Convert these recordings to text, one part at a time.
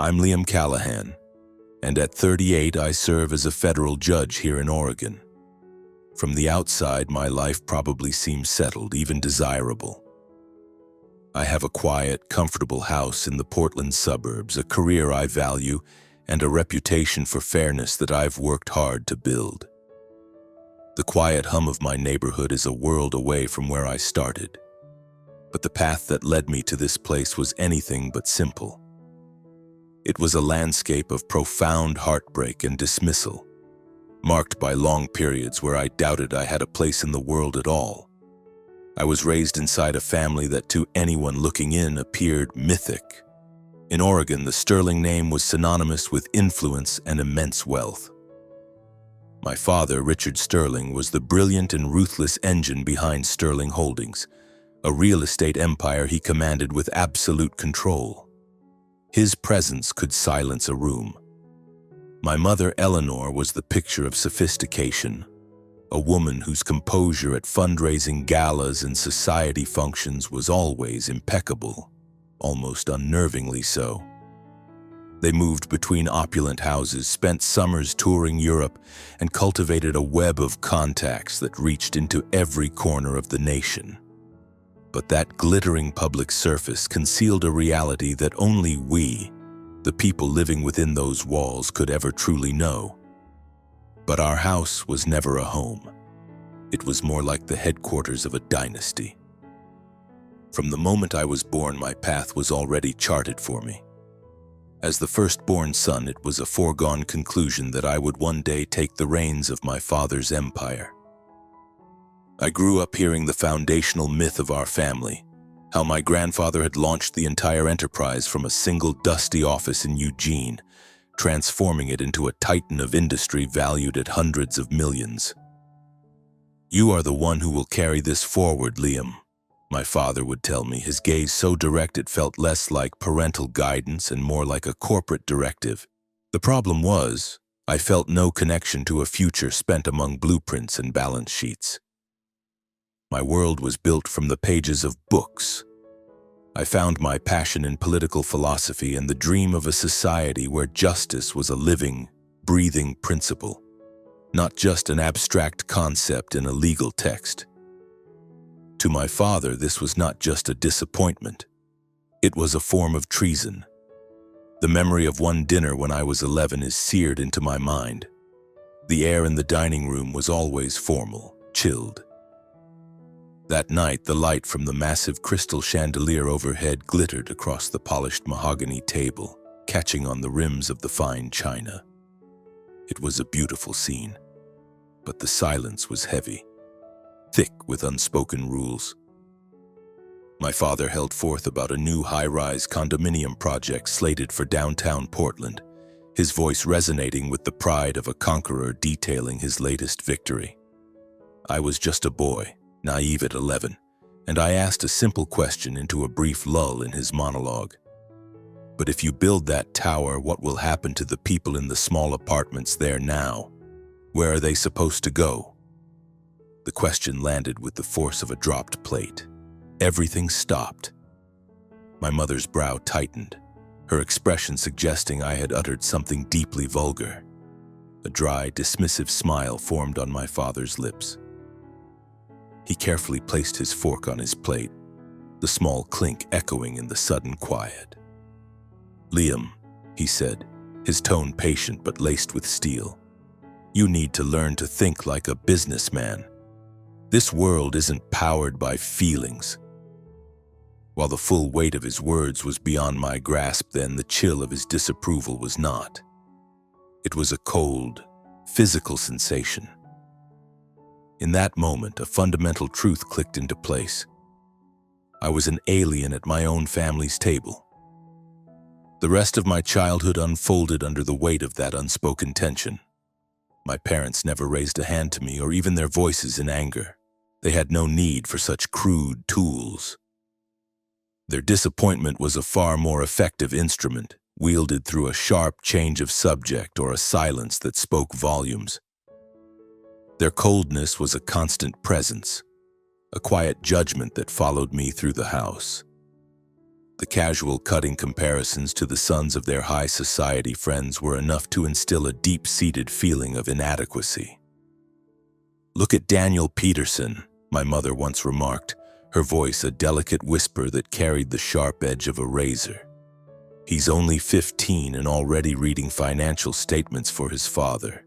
I'm Liam Callahan, and at 38 I serve as a federal judge here in Oregon. From the outside, my life probably seems settled, even desirable. I have a quiet, comfortable house in the Portland suburbs, a career I value, and a reputation for fairness that I've worked hard to build. The quiet hum of my neighborhood is a world away from where I started. But the path that led me to this place was anything but simple. It was a landscape of profound heartbreak and dismissal, marked by long periods where I doubted I had a place in the world at all. I was raised inside a family that to anyone looking in appeared mythic. In Oregon, the Sterling name was synonymous with influence and immense wealth. My father, Richard Sterling, was the brilliant and ruthless engine behind Sterling Holdings, a real estate empire he commanded with absolute control. His presence could silence a room. My mother, Eleanor, was the picture of sophistication, a woman whose composure at fundraising galas and society functions was always impeccable, almost unnervingly so. They moved between opulent houses, spent summers touring Europe, and cultivated a web of contacts that reached into every corner of the nation. But that glittering public surface concealed a reality that only we, the people living within those walls, could ever truly know. But our house was never a home. It was more like the headquarters of a dynasty. From the moment I was born, my path was already charted for me. As the firstborn son, it was a foregone conclusion that I would one day take the reins of my father's empire. I grew up hearing the foundational myth of our family, how my grandfather had launched the entire enterprise from a single dusty office in Eugene, transforming it into a titan of industry valued at hundreds of millions. "You are the one who will carry this forward, Liam," my father would tell me, his gaze so direct it felt less like parental guidance and more like a corporate directive. The problem was, I felt no connection to a future spent among blueprints and balance sheets. My world was built from the pages of books. I found my passion in political philosophy and the dream of a society where justice was a living, breathing principle, not just an abstract concept in a legal text. To my father, this was not just a disappointment. It was a form of treason. The memory of one dinner when I was 11 is seared into my mind. The air in the dining room was always formal, chilled. That night, the light from the massive crystal chandelier overhead glittered across the polished mahogany table, catching on the rims of the fine china. It was a beautiful scene, but the silence was heavy, thick with unspoken rules. My father held forth about a new high-rise condominium project slated for downtown Portland, his voice resonating with the pride of a conqueror detailing his latest victory. I was just a boy, naive at 11, and I asked a simple question into a brief lull in his monologue. "But if you build that tower, what will happen to the people in the small apartments there now? Where are they supposed to go?" The question landed with the force of a dropped plate. Everything stopped. My mother's brow tightened, her expression suggesting I had uttered something deeply vulgar. A dry, dismissive smile formed on my father's lips. He carefully placed his fork on his plate, the small clink echoing in the sudden quiet. "Liam," he said, his tone patient but laced with steel, "you need to learn to think like a businessman. This world isn't powered by feelings." While the full weight of his words was beyond my grasp then, the chill of his disapproval was not. It was a cold, physical sensation. In that moment, a fundamental truth clicked into place. I was an alien at my own family's table. The rest of my childhood unfolded under the weight of that unspoken tension. My parents never raised a hand to me or even their voices in anger. They had no need for such crude tools. Their disappointment was a far more effective instrument, wielded through a sharp change of subject or a silence that spoke volumes. Their coldness was a constant presence, a quiet judgment that followed me through the house. The casual cutting comparisons to the sons of their high society friends were enough to instill a deep-seated feeling of inadequacy. "Look at Daniel Peterson," my mother once remarked, her voice a delicate whisper that carried the sharp edge of a razor. "He's only 15 and already reading financial statements for his father."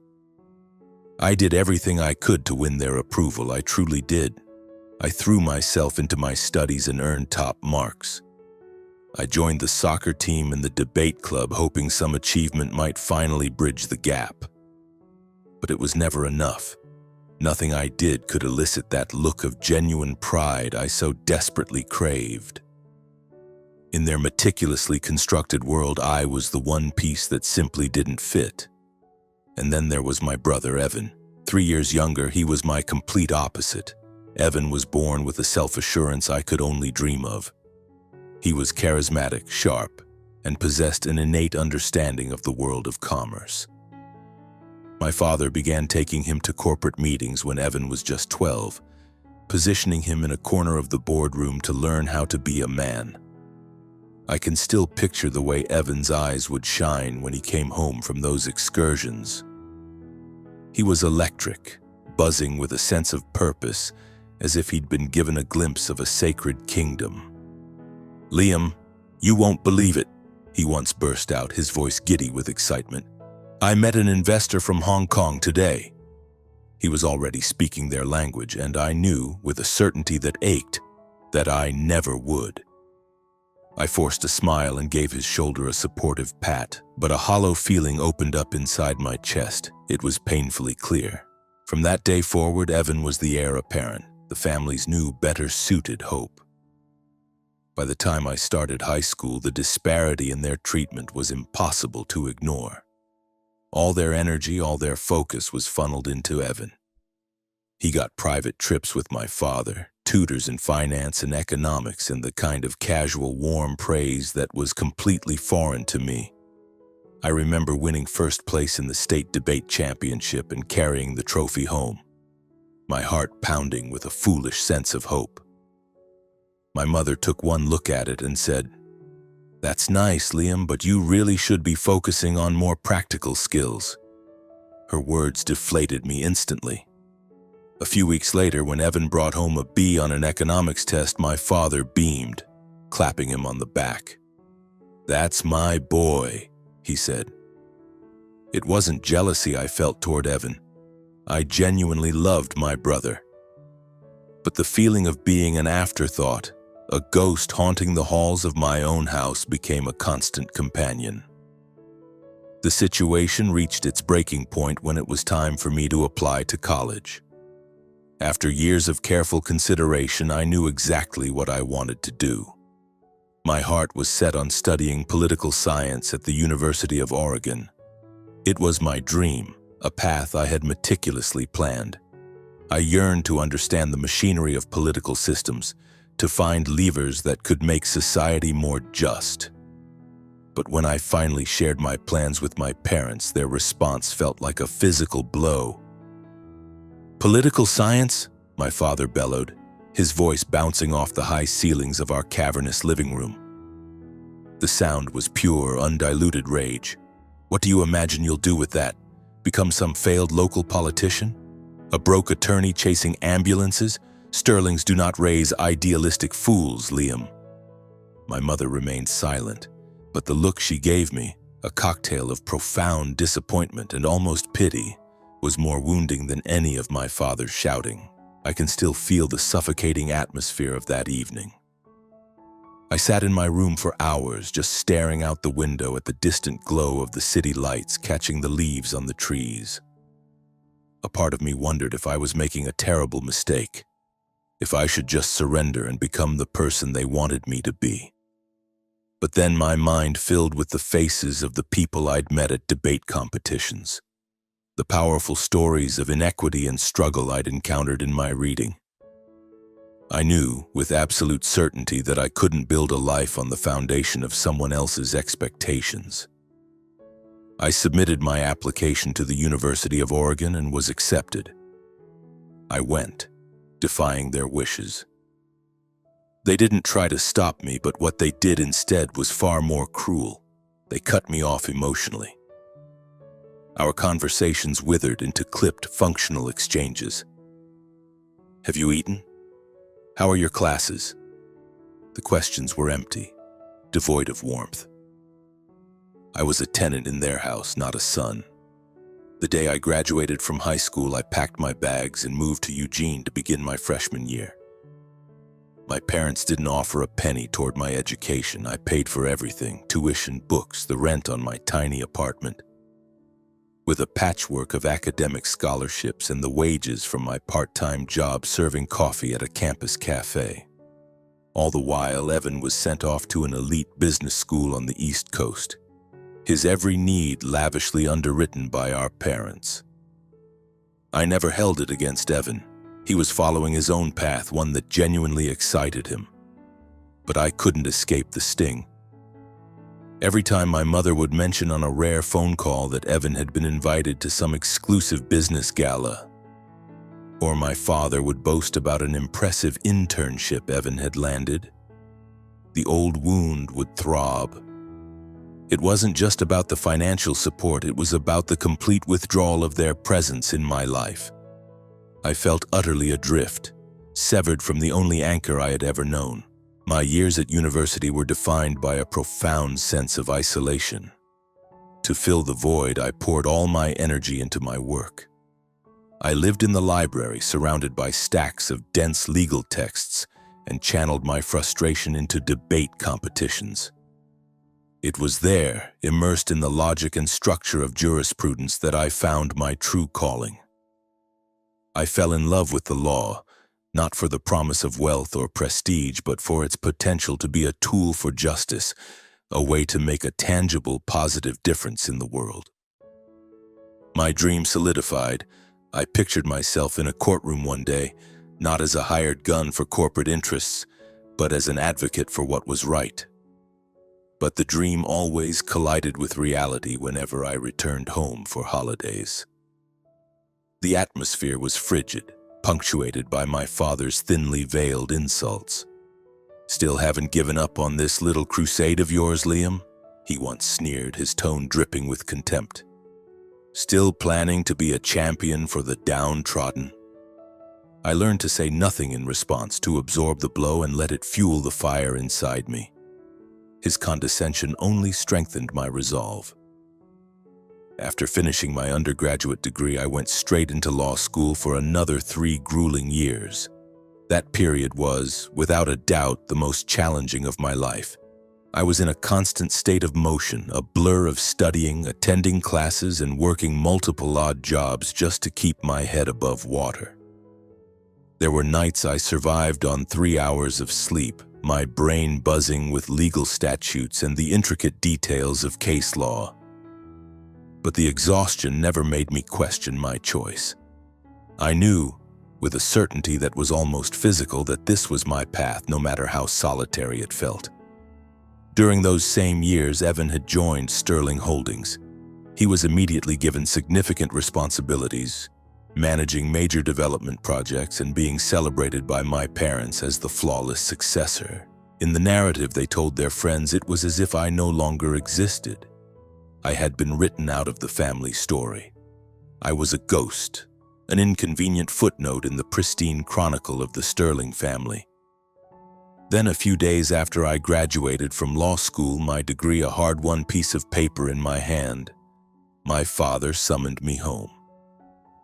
I did everything I could to win their approval, I truly did. I threw myself into my studies and earned top marks. I joined the soccer team and the debate club, hoping some achievement might finally bridge the gap. But it was never enough. Nothing I did could elicit that look of genuine pride I so desperately craved. In their meticulously constructed world, I was the one piece that simply didn't fit. And then there was my brother, Evan. 3 years younger, he was my complete opposite. Evan was born with a self-assurance I could only dream of. He was charismatic, sharp, and possessed an innate understanding of the world of commerce. My father began taking him to corporate meetings when Evan was just 12, positioning him in a corner of the boardroom to learn how to be a man. I can still picture the way Evan's eyes would shine when he came home from those excursions. He was electric, buzzing with a sense of purpose, as if he'd been given a glimpse of a sacred kingdom. "Liam, you won't believe it," he once burst out, his voice giddy with excitement. "I met an investor from Hong Kong today." He was already speaking their language, and I knew, with a certainty that ached, that I never would. I forced a smile and gave his shoulder a supportive pat, but a hollow feeling opened up inside my chest. It was painfully clear. From that day forward, Evan was the heir apparent, the family's new, better-suited hope. By the time I started high school, the disparity in their treatment was impossible to ignore. All their energy, all their focus was funneled into Evan. He got private trips with my father, tutors in finance and economics, and the kind of casual, warm praise that was completely foreign to me. I remember winning first place in the state debate championship and carrying the trophy home, my heart pounding with a foolish sense of hope. My mother took one look at it and said, "That's nice, Liam, but you really should be focusing on more practical skills." Her words deflated me instantly. A few weeks later, when Evan brought home a B on an economics test, my father beamed, clapping him on the back. "That's my boy," he said. It wasn't jealousy I felt toward Evan. I genuinely loved my brother. But the feeling of being an afterthought, a ghost haunting the halls of my own house, became a constant companion. The situation reached its breaking point when it was time for me to apply to college. After years of careful consideration, I knew exactly what I wanted to do. My heart was set on studying political science at the University of Oregon. It was my dream, a path I had meticulously planned. I yearned to understand the machinery of political systems, to find levers that could make society more just. But when I finally shared my plans with my parents, their response felt like a physical blow. "Political science?" my father bellowed, his voice bouncing off the high ceilings of our cavernous living room. The sound was pure, undiluted rage. "What do you imagine you'll do with that? Become some failed local politician? A broke attorney chasing ambulances? Sterlings do not raise idealistic fools, Liam." My mother remained silent, but the look she gave me, a cocktail of profound disappointment and almost pity, was more wounding than any of my father's shouting. I can still feel the suffocating atmosphere of that evening. I sat in my room for hours, just staring out the window at the distant glow of the city lights catching the leaves on the trees. A part of me wondered if I was making a terrible mistake, if I should just surrender and become the person they wanted me to be. But then my mind filled with the faces of the people I'd met at debate competitions, the powerful stories of inequity and struggle I'd encountered in my reading. I knew with absolute certainty that I couldn't build a life on the foundation of someone else's expectations. I submitted my application to the University of Oregon and was accepted. I went, defying their wishes. They didn't try to stop me, but what they did instead was far more cruel. They cut me off emotionally. Our conversations withered into clipped, functional exchanges. Have you eaten? How are your classes? The questions were empty, devoid of warmth. I was a tenant in their house, not a son. The day I graduated from high school, I packed my bags and moved to Eugene to begin my freshman year. My parents didn't offer a penny toward my education. I paid for everything: tuition, books, the rent on my tiny apartment. With a patchwork of academic scholarships and the wages from my part-time job serving coffee at a campus cafe. All the while, Evan was sent off to an elite business school on the East Coast, his every need lavishly underwritten by our parents. I never held it against Evan. He was following his own path, one that genuinely excited him. But I couldn't escape the sting. Every time my mother would mention on a rare phone call that Evan had been invited to some exclusive business gala, or my father would boast about an impressive internship Evan had landed, the old wound would throb. It wasn't just about the financial support, it was about the complete withdrawal of their presence in my life. I felt utterly adrift, severed from the only anchor I had ever known. My years at university were defined by a profound sense of isolation. To fill the void, I poured all my energy into my work. I lived in the library, surrounded by stacks of dense legal texts, and channeled my frustration into debate competitions. It was there, immersed in the logic and structure of jurisprudence, that I found my true calling. I fell in love with the law, not for the promise of wealth or prestige, but for its potential to be a tool for justice, a way to make a tangible, positive difference in the world. My dream solidified. I pictured myself in a courtroom one day, not as a hired gun for corporate interests, but as an advocate for what was right. But the dream always collided with reality whenever I returned home for holidays. The atmosphere was frigid, punctuated by my father's thinly veiled insults. "Still haven't given up on this little crusade of yours, Liam?" he once sneered, his tone dripping with contempt. "Still planning to be a champion for the downtrodden?" I learned to say nothing in response, to absorb the blow and let it fuel the fire inside me. His condescension only strengthened my resolve. After finishing my undergraduate degree, I went straight into law school for another 3 grueling years. That period was, without a doubt, the most challenging of my life. I was in a constant state of motion, a blur of studying, attending classes, and working multiple odd jobs just to keep my head above water. There were nights I survived on 3 hours of sleep, my brain buzzing with legal statutes and the intricate details of case law. But the exhaustion never made me question my choice. I knew, with a certainty that was almost physical, that this was my path, no matter how solitary it felt. During those same years, Evan had joined Sterling Holdings. He was immediately given significant responsibilities, managing major development projects and being celebrated by my parents as the flawless successor. In the narrative they told their friends, it was as if I no longer existed. I had been written out of the family story. I was a ghost, an inconvenient footnote in the pristine chronicle of the Sterling family. Then, a few days after I graduated from law school, my degree a hard-won piece of paper in my hand, my father summoned me home.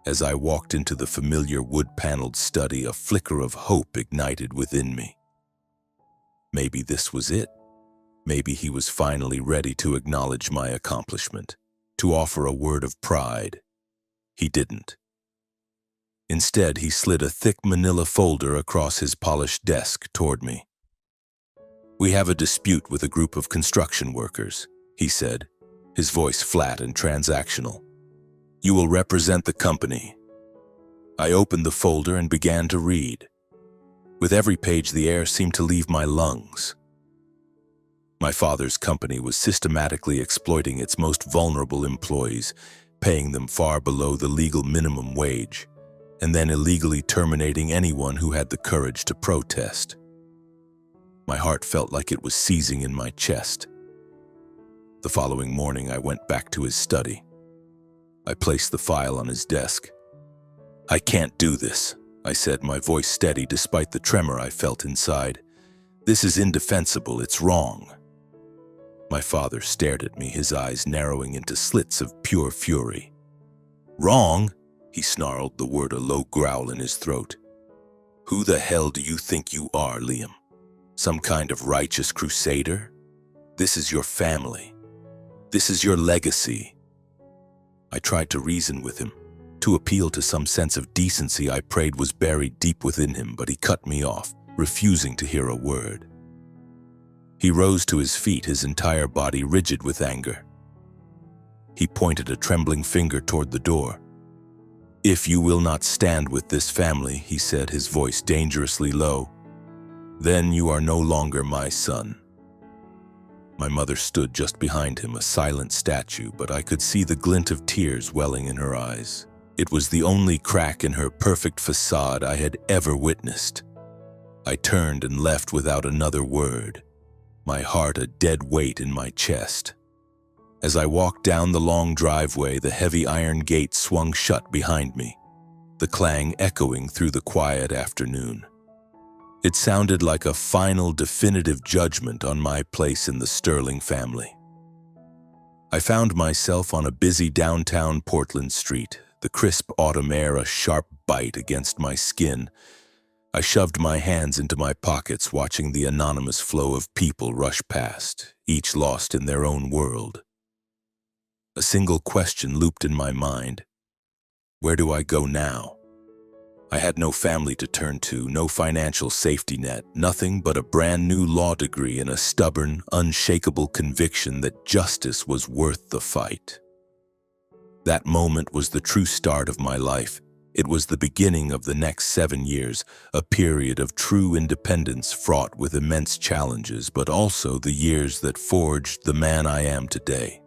As I walked into the familiar wood-paneled study, a flicker of hope ignited within me. Maybe this was it. Maybe he was finally ready to acknowledge my accomplishment, to offer a word of pride. He didn't. Instead, he slid a thick manila folder across his polished desk toward me. "We have a dispute with a group of construction workers," he said, his voice flat and transactional. "You will represent the company." I opened the folder and began to read. With every page, the air seemed to leave my lungs. My father's company was systematically exploiting its most vulnerable employees, paying them far below the legal minimum wage, and then illegally terminating anyone who had the courage to protest. My heart felt like it was seizing in my chest. The following morning, I went back to his study. I placed the file on his desk. "I can't do this," I said, my voice steady despite the tremor I felt inside. "This is indefensible. It's wrong." My father stared at me, his eyes narrowing into slits of pure fury. "Wrong?" he snarled, the word a low growl in his throat. "Who the hell do you think you are, Liam? Some kind of righteous crusader? This is your family. This is your legacy." I tried to reason with him, to appeal to some sense of decency I prayed was buried deep within him, but he cut me off, refusing to hear a word. He rose to his feet, his entire body rigid with anger. He pointed a trembling finger toward the door. "If you will not stand with this family," he said, his voice dangerously low, "then you are no longer my son." My mother stood just behind him, a silent statue, but I could see the glint of tears welling in her eyes. It was the only crack in her perfect facade I had ever witnessed. I turned and left without another word, my heart a dead weight in my chest. As I walked down the long driveway, the heavy iron gate swung shut behind me, the clang echoing through the quiet afternoon. It sounded like a final, definitive judgment on my place in the Sterling family. I found myself on a busy downtown Portland street, the crisp autumn air a sharp bite against my skin. I shoved my hands into my pockets, watching the anonymous flow of people rush past, each lost in their own world. A single question looped in my mind. Where do I go now? I had no family to turn to, no financial safety net, nothing but a brand new law degree and a stubborn, unshakable conviction that justice was worth the fight. That moment was the true start of my life. It was the beginning of the next 7 years, a period of true independence fraught with immense challenges, but also the years that forged the man I am today.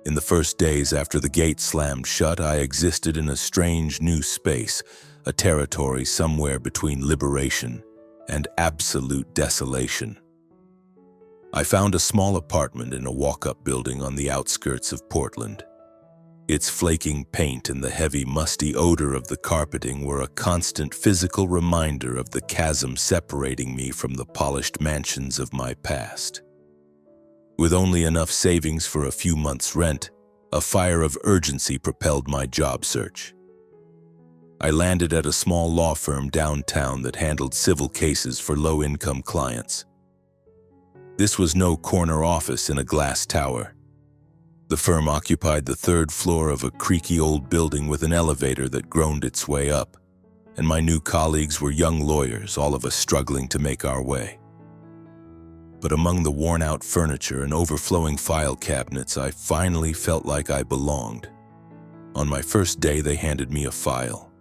In the first days after the gate slammed shut, I existed in a strange new space, a territory somewhere between liberation and absolute desolation. I found a small apartment in a walk-up building on the outskirts of Portland. Its flaking paint and the heavy, musty odor of the carpeting were a constant physical reminder of the chasm separating me from the polished mansions of my past. With only enough savings for a few months' rent, a fire of urgency propelled my job search. I landed at a small law firm downtown that handled civil cases for low-income clients. This was no corner office in a glass tower. The firm occupied the 3rd floor of a creaky old building with an elevator that groaned its way up, and my new colleagues were young lawyers, all of us struggling to make our way. But among the worn-out furniture and overflowing file cabinets, I finally felt like I belonged. On my first day, they handed me a file.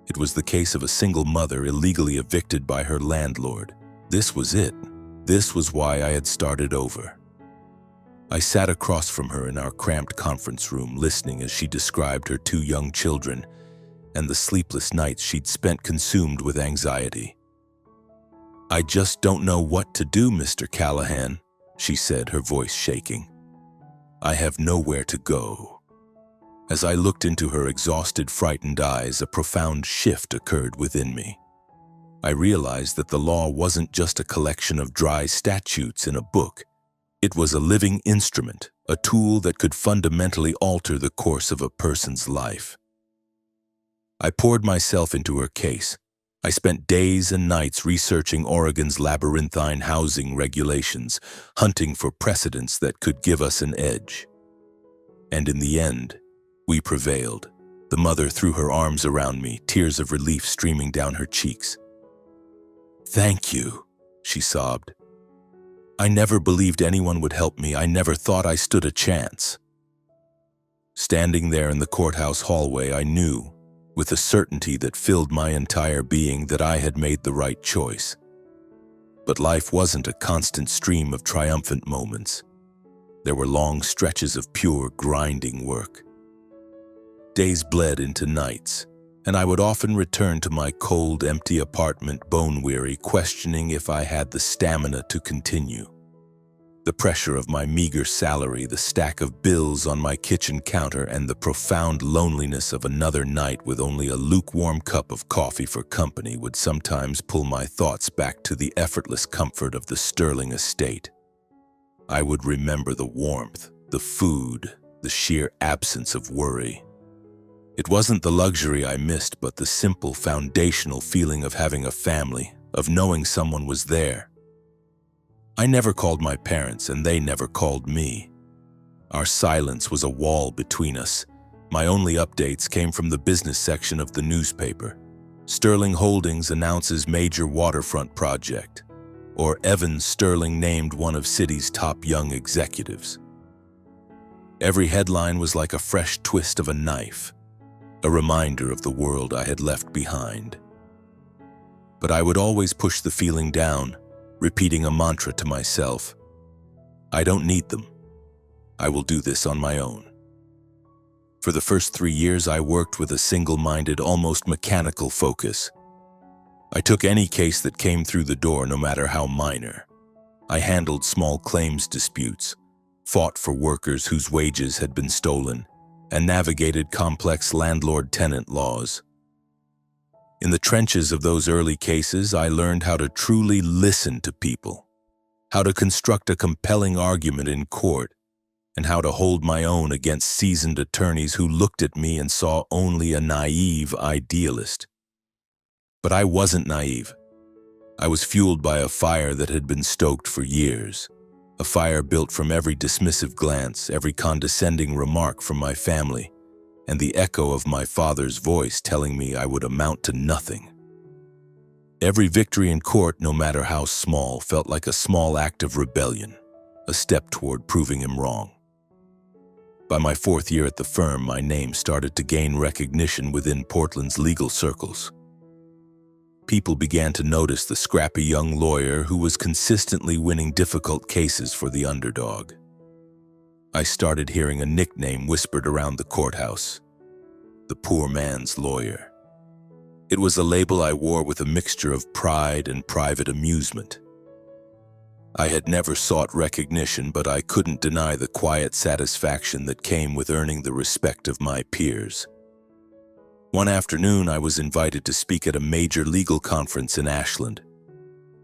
It was the case of a single mother illegally evicted by her landlord. This was it. This was why I had started over. I sat across from her in our cramped conference room, listening as she described her 2 young children and the sleepless nights she'd spent consumed with anxiety. "I just don't know what to do, Mr. Callahan," she said, her voice shaking. "I have nowhere to go." As I looked into her exhausted, frightened eyes, a profound shift occurred within me. I realized that the law wasn't just a collection of dry statutes in a book. It was a living instrument, a tool that could fundamentally alter the course of a person's life. I poured myself into her case. I spent days and nights researching Oregon's labyrinthine housing regulations, hunting for precedents that could give us an edge. And in the end, we prevailed. The mother threw her arms around me, tears of relief streaming down her cheeks. "Thank you," she sobbed. "I never believed anyone would help me. I never thought I stood a chance." Standing there in the courthouse hallway, I knew, with a certainty that filled my entire being, that I had made the right choice. But life wasn't a constant stream of triumphant moments. There were long stretches of pure, grinding work. Days bled into nights, and I would often return to my cold, empty apartment bone-weary, questioning if I had the stamina to continue. The pressure of my meager salary, the stack of bills on my kitchen counter, and the profound loneliness of another night with only a lukewarm cup of coffee for company would sometimes pull my thoughts back to the effortless comfort of the Sterling estate. I would remember the warmth, the food, the sheer absence of worry. It wasn't the luxury I missed, but the simple, foundational feeling of having a family, of knowing someone was there. I never called my parents, and they never called me. Our silence was a wall between us. My only updates came from the business section of the newspaper. Sterling Holdings announces major waterfront project, or Evan Sterling named one of city's top young executives. Every headline was like a fresh twist of a knife, a reminder of the world I had left behind. But I would always push the feeling down, repeating a mantra to myself: I don't need them. I will do this on my own. For the first 3 years, I worked with a single-minded, almost mechanical focus. I took any case that came through the door, no matter how minor. I handled small claims disputes, fought for workers whose wages had been stolen, and navigated complex landlord-tenant laws. In the trenches of those early cases, I learned how to truly listen to people, how to construct a compelling argument in court, and how to hold my own against seasoned attorneys who looked at me and saw only a naive idealist. But I wasn't naive. I was fueled by a fire that had been stoked for years, a fire built from every dismissive glance, every condescending remark from my family, and the echo of my father's voice telling me I would amount to nothing. Every victory in court, no matter how small, felt like a small act of rebellion, a step toward proving him wrong. By my 4th year at the firm, my name started to gain recognition within Portland's legal circles. People began to notice the scrappy young lawyer who was consistently winning difficult cases for the underdog. I started hearing a nickname whispered around the courthouse: the poor man's lawyer. It was a label I wore with a mixture of pride and private amusement. I had never sought recognition, but I couldn't deny the quiet satisfaction that came with earning the respect of my peers. One afternoon, I was invited to speak at a major legal conference in Ashland.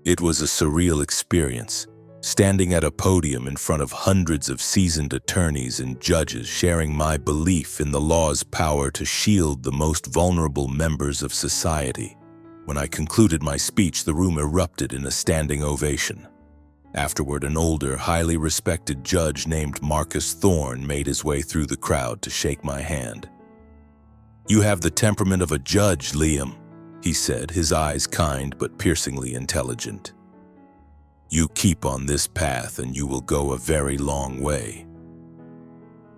It was a surreal experience, standing at a podium in front of hundreds of seasoned attorneys and judges, sharing my belief in the law's power to shield the most vulnerable members of society. When I concluded my speech, the room erupted in a standing ovation. Afterward, an older, highly respected judge named Marcus Thorne made his way through the crowd to shake my hand. "You have the temperament of a judge, Liam," he said, his eyes kind but piercingly intelligent. "You keep on this path and you will go a very long way."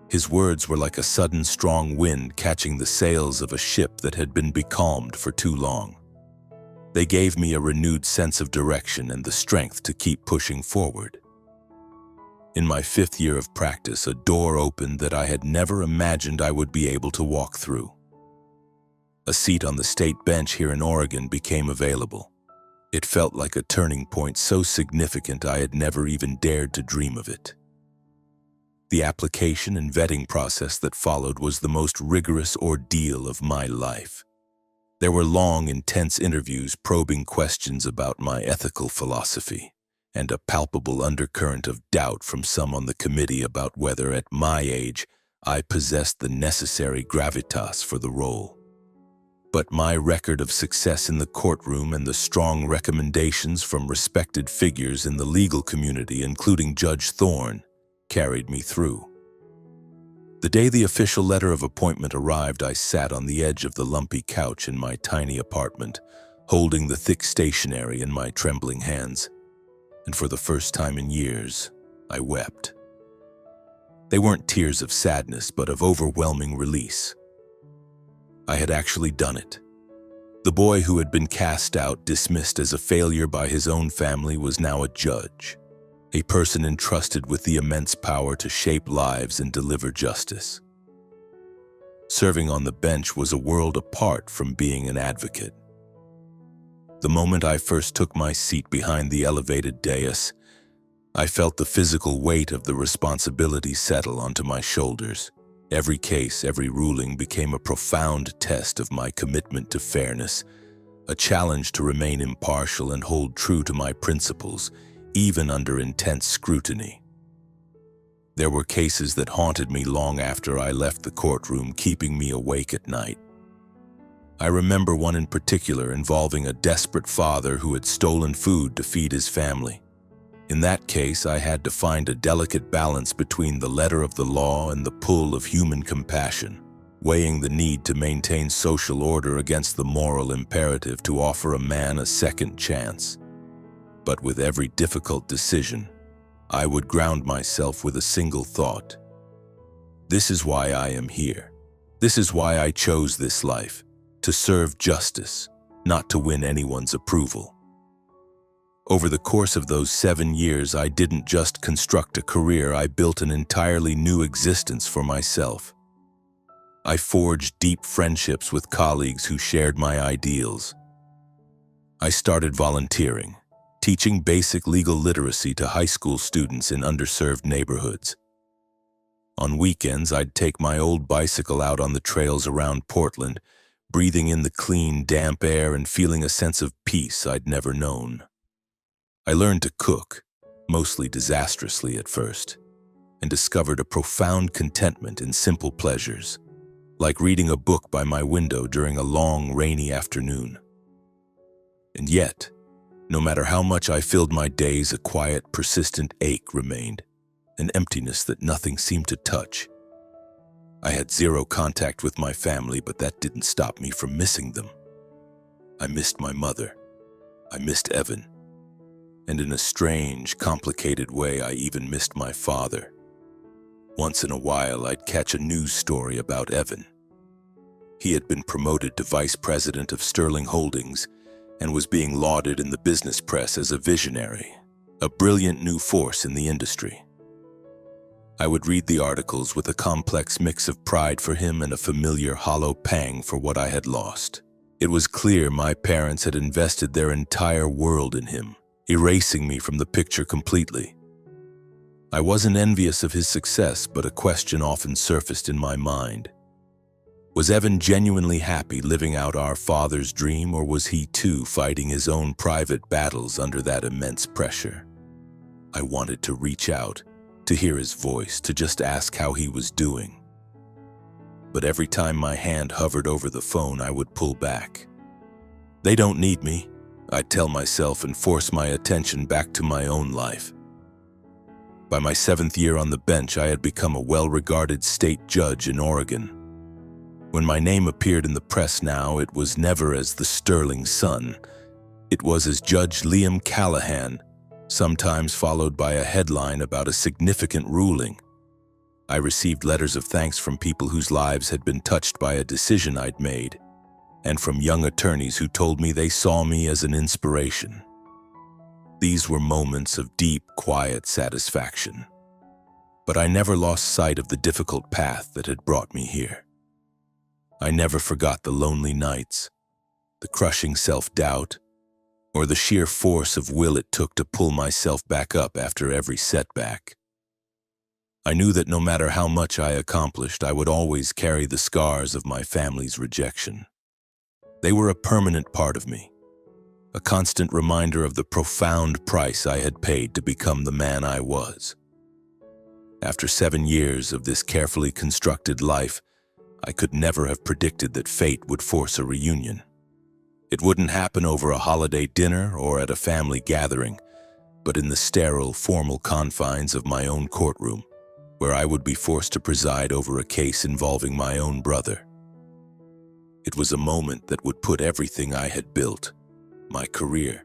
His words were like a sudden strong wind catching the sails of a ship that had been becalmed for too long. They gave me a renewed sense of direction and the strength to keep pushing forward. In my 5th year of practice, a door opened that I had never imagined I would be able to walk through. A seat on the state bench here in Oregon became available. It felt like a turning point so significant I had never even dared to dream of it. The application and vetting process that followed was the most rigorous ordeal of my life. There were long, intense interviews probing questions about my ethical philosophy, and a palpable undercurrent of doubt from some on the committee about whether, at my age, I possessed the necessary gravitas for the role. But my record of success in the courtroom and the strong recommendations from respected figures in the legal community, including Judge Thorne, carried me through. The day the official letter of appointment arrived, I sat on the edge of the lumpy couch in my tiny apartment, holding the thick stationery in my trembling hands, and for the first time in years, I wept. They weren't tears of sadness, but of overwhelming release. I had actually done it. The boy who had been cast out, dismissed as a failure by his own family, was now a judge, a person entrusted with the immense power to shape lives and deliver justice. Serving on the bench was a world apart from being an advocate. The moment I first took my seat behind the elevated dais, I felt the physical weight of the responsibility settle onto my shoulders. Every case, every ruling became a profound test of my commitment to fairness, a challenge to remain impartial and hold true to my principles, even under intense scrutiny. There were cases that haunted me long after I left the courtroom, keeping me awake at night. I remember one in particular involving a desperate father who had stolen food to feed his family. In that case, I had to find a delicate balance between the letter of the law and the pull of human compassion, weighing the need to maintain social order against the moral imperative to offer a man a second chance. But with every difficult decision, I would ground myself with a single thought. This is why I am here. This is why I chose this life, to serve justice, not to win anyone's approval. Over the course of those 7 years, I didn't just construct a career, I built an entirely new existence for myself. I forged deep friendships with colleagues who shared my ideals. I started volunteering, teaching basic legal literacy to high school students in underserved neighborhoods. On weekends, I'd take my old bicycle out on the trails around Portland, breathing in the clean, damp air and feeling a sense of peace I'd never known. I learned to cook, mostly disastrously at first, and discovered a profound contentment in simple pleasures, like reading a book by my window during a long, rainy afternoon. And yet, no matter how much I filled my days, a quiet, persistent ache remained, an emptiness that nothing seemed to touch. I had zero contact with my family, but that didn't stop me from missing them. I missed my mother. I missed Evan. And in a strange, complicated way, I even missed my father. Once in a while, I'd catch a news story about Evan. He had been promoted to vice president of Sterling Holdings and was being lauded in the business press as a visionary, a brilliant new force in the industry. I would read the articles with a complex mix of pride for him and a familiar hollow pang for what I had lost. It was clear my parents had invested their entire world in him, erasing me from the picture completely. I wasn't envious of his success, but a question often surfaced in my mind. Was Evan genuinely happy living out our father's dream, or was he too fighting his own private battles under that immense pressure? I wanted to reach out, to hear his voice, to just ask how he was doing. But every time my hand hovered over the phone, I would pull back. They don't need me, I'd tell myself, and force my attention back to my own life. By my 7th year on the bench, I had become a well-regarded state judge in Oregon. When my name appeared in the press now, it was never as the Sterling Son. It was as Judge Liam Callahan, sometimes followed by a headline about a significant ruling. I received letters of thanks from people whose lives had been touched by a decision I'd made, and from young attorneys who told me they saw me as an inspiration. These were moments of deep, quiet satisfaction. But I never lost sight of the difficult path that had brought me here. I never forgot the lonely nights, the crushing self-doubt, or the sheer force of will it took to pull myself back up after every setback. I knew that no matter how much I accomplished, I would always carry the scars of my family's rejection. They were a permanent part of me, a constant reminder of the profound price I had paid to become the man I was. After 7 years of this carefully constructed life, I could never have predicted that fate would force a reunion. It wouldn't happen over a holiday dinner or at a family gathering, but in the sterile, formal confines of my own courtroom, where I would be forced to preside over a case involving my own brother. It was a moment that would put everything I had built, my career,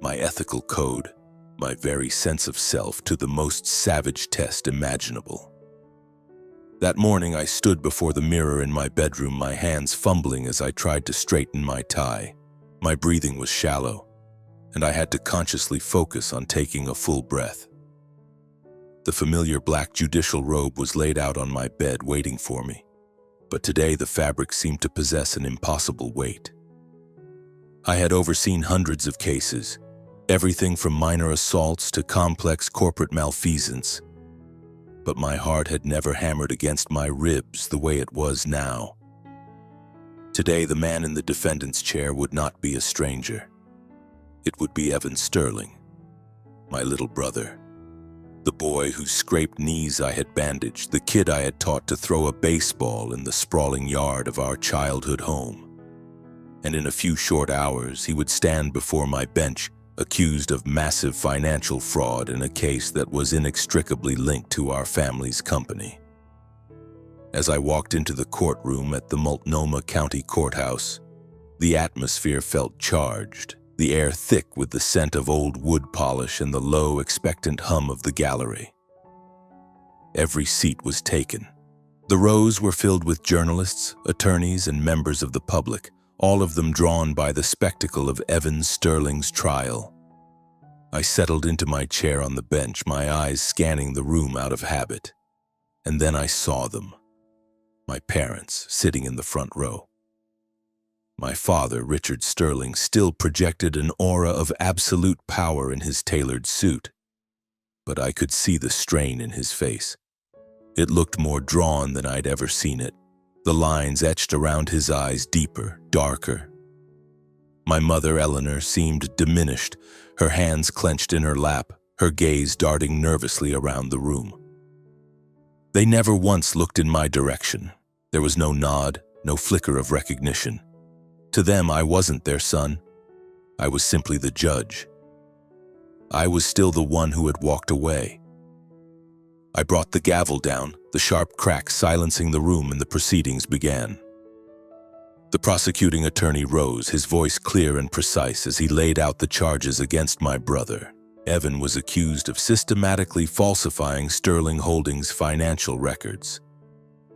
my ethical code, my very sense of self, to the most savage test imaginable. That morning, I stood before the mirror in my bedroom, my hands fumbling as I tried to straighten my tie. My breathing was shallow, and I had to consciously focus on taking a full breath. The familiar black judicial robe was laid out on my bed, waiting for me. but today the fabric seemed to possess an impossible weight. I had overseen hundreds of cases, everything from minor assaults to complex corporate malfeasance, but my heart had never hammered against my ribs the way it was now. Today, the man in the defendant's chair would not be a stranger. It would be Evan Sterling, my little brother. The boy whose scraped knees I had bandaged, the kid I had taught to throw a baseball in the sprawling yard of our childhood home. And in a few short hours, he would stand before my bench, accused of massive financial fraud in a case that was inextricably linked to our family's company. As I walked into the courtroom at the Multnomah County Courthouse, the atmosphere felt charged, the air thick with the scent of old wood polish and the low, expectant hum of the gallery. Every seat was taken. The rows were filled with journalists, attorneys, and members of the public, all of them drawn by the spectacle of Evan Sterling's trial. I settled into my chair on the bench, my eyes scanning the room out of habit. And then I saw them. My parents, sitting in the front row. My father, Richard Sterling, still projected an aura of absolute power in his tailored suit, but I could see the strain in his face. It looked more drawn than I'd ever seen it, the lines etched around his eyes deeper, darker. My mother, Eleanor, seemed diminished, her hands clenched in her lap, her gaze darting nervously around the room. They never once looked in my direction. There was no nod, no flicker of recognition. To them, I wasn't their son. I was simply the judge. I was still the one who had walked away. I brought the gavel down, the sharp crack silencing the room, and the proceedings began. The prosecuting attorney rose, his voice clear and precise as he laid out the charges against my brother. Evan was accused of systematically falsifying Sterling Holdings' financial records,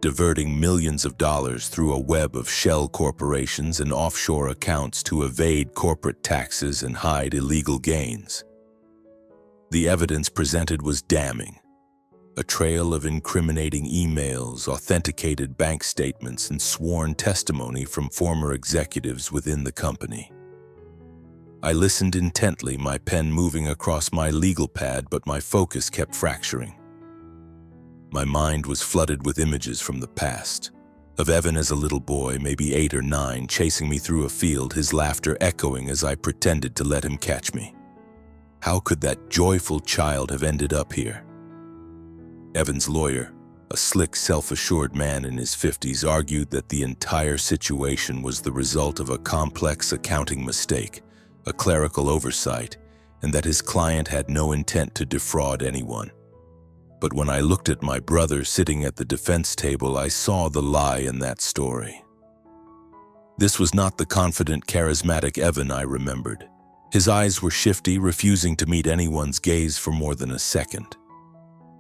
diverting millions of dollars through a web of shell corporations and offshore accounts to evade corporate taxes and hide illegal gains. The evidence presented was damning. A trail of incriminating emails, authenticated bank statements, and sworn testimony from former executives within the company. I listened intently, my pen moving across my legal pad, but my focus kept fracturing. My mind was flooded with images from the past, of Evan as a little boy, maybe 8 or 9, chasing me through a field, his laughter echoing as I pretended to let him catch me. How could that joyful child have ended up here? Evan's lawyer, a slick, self-assured man in his 50s, argued that the entire situation was the result of a complex accounting mistake, a clerical oversight, and that his client had no intent to defraud anyone. But when I looked at my brother sitting at the defense table, I saw the lie in that story. This was not the confident, charismatic Evan I remembered. His eyes were shifty, refusing to meet anyone's gaze for more than a second,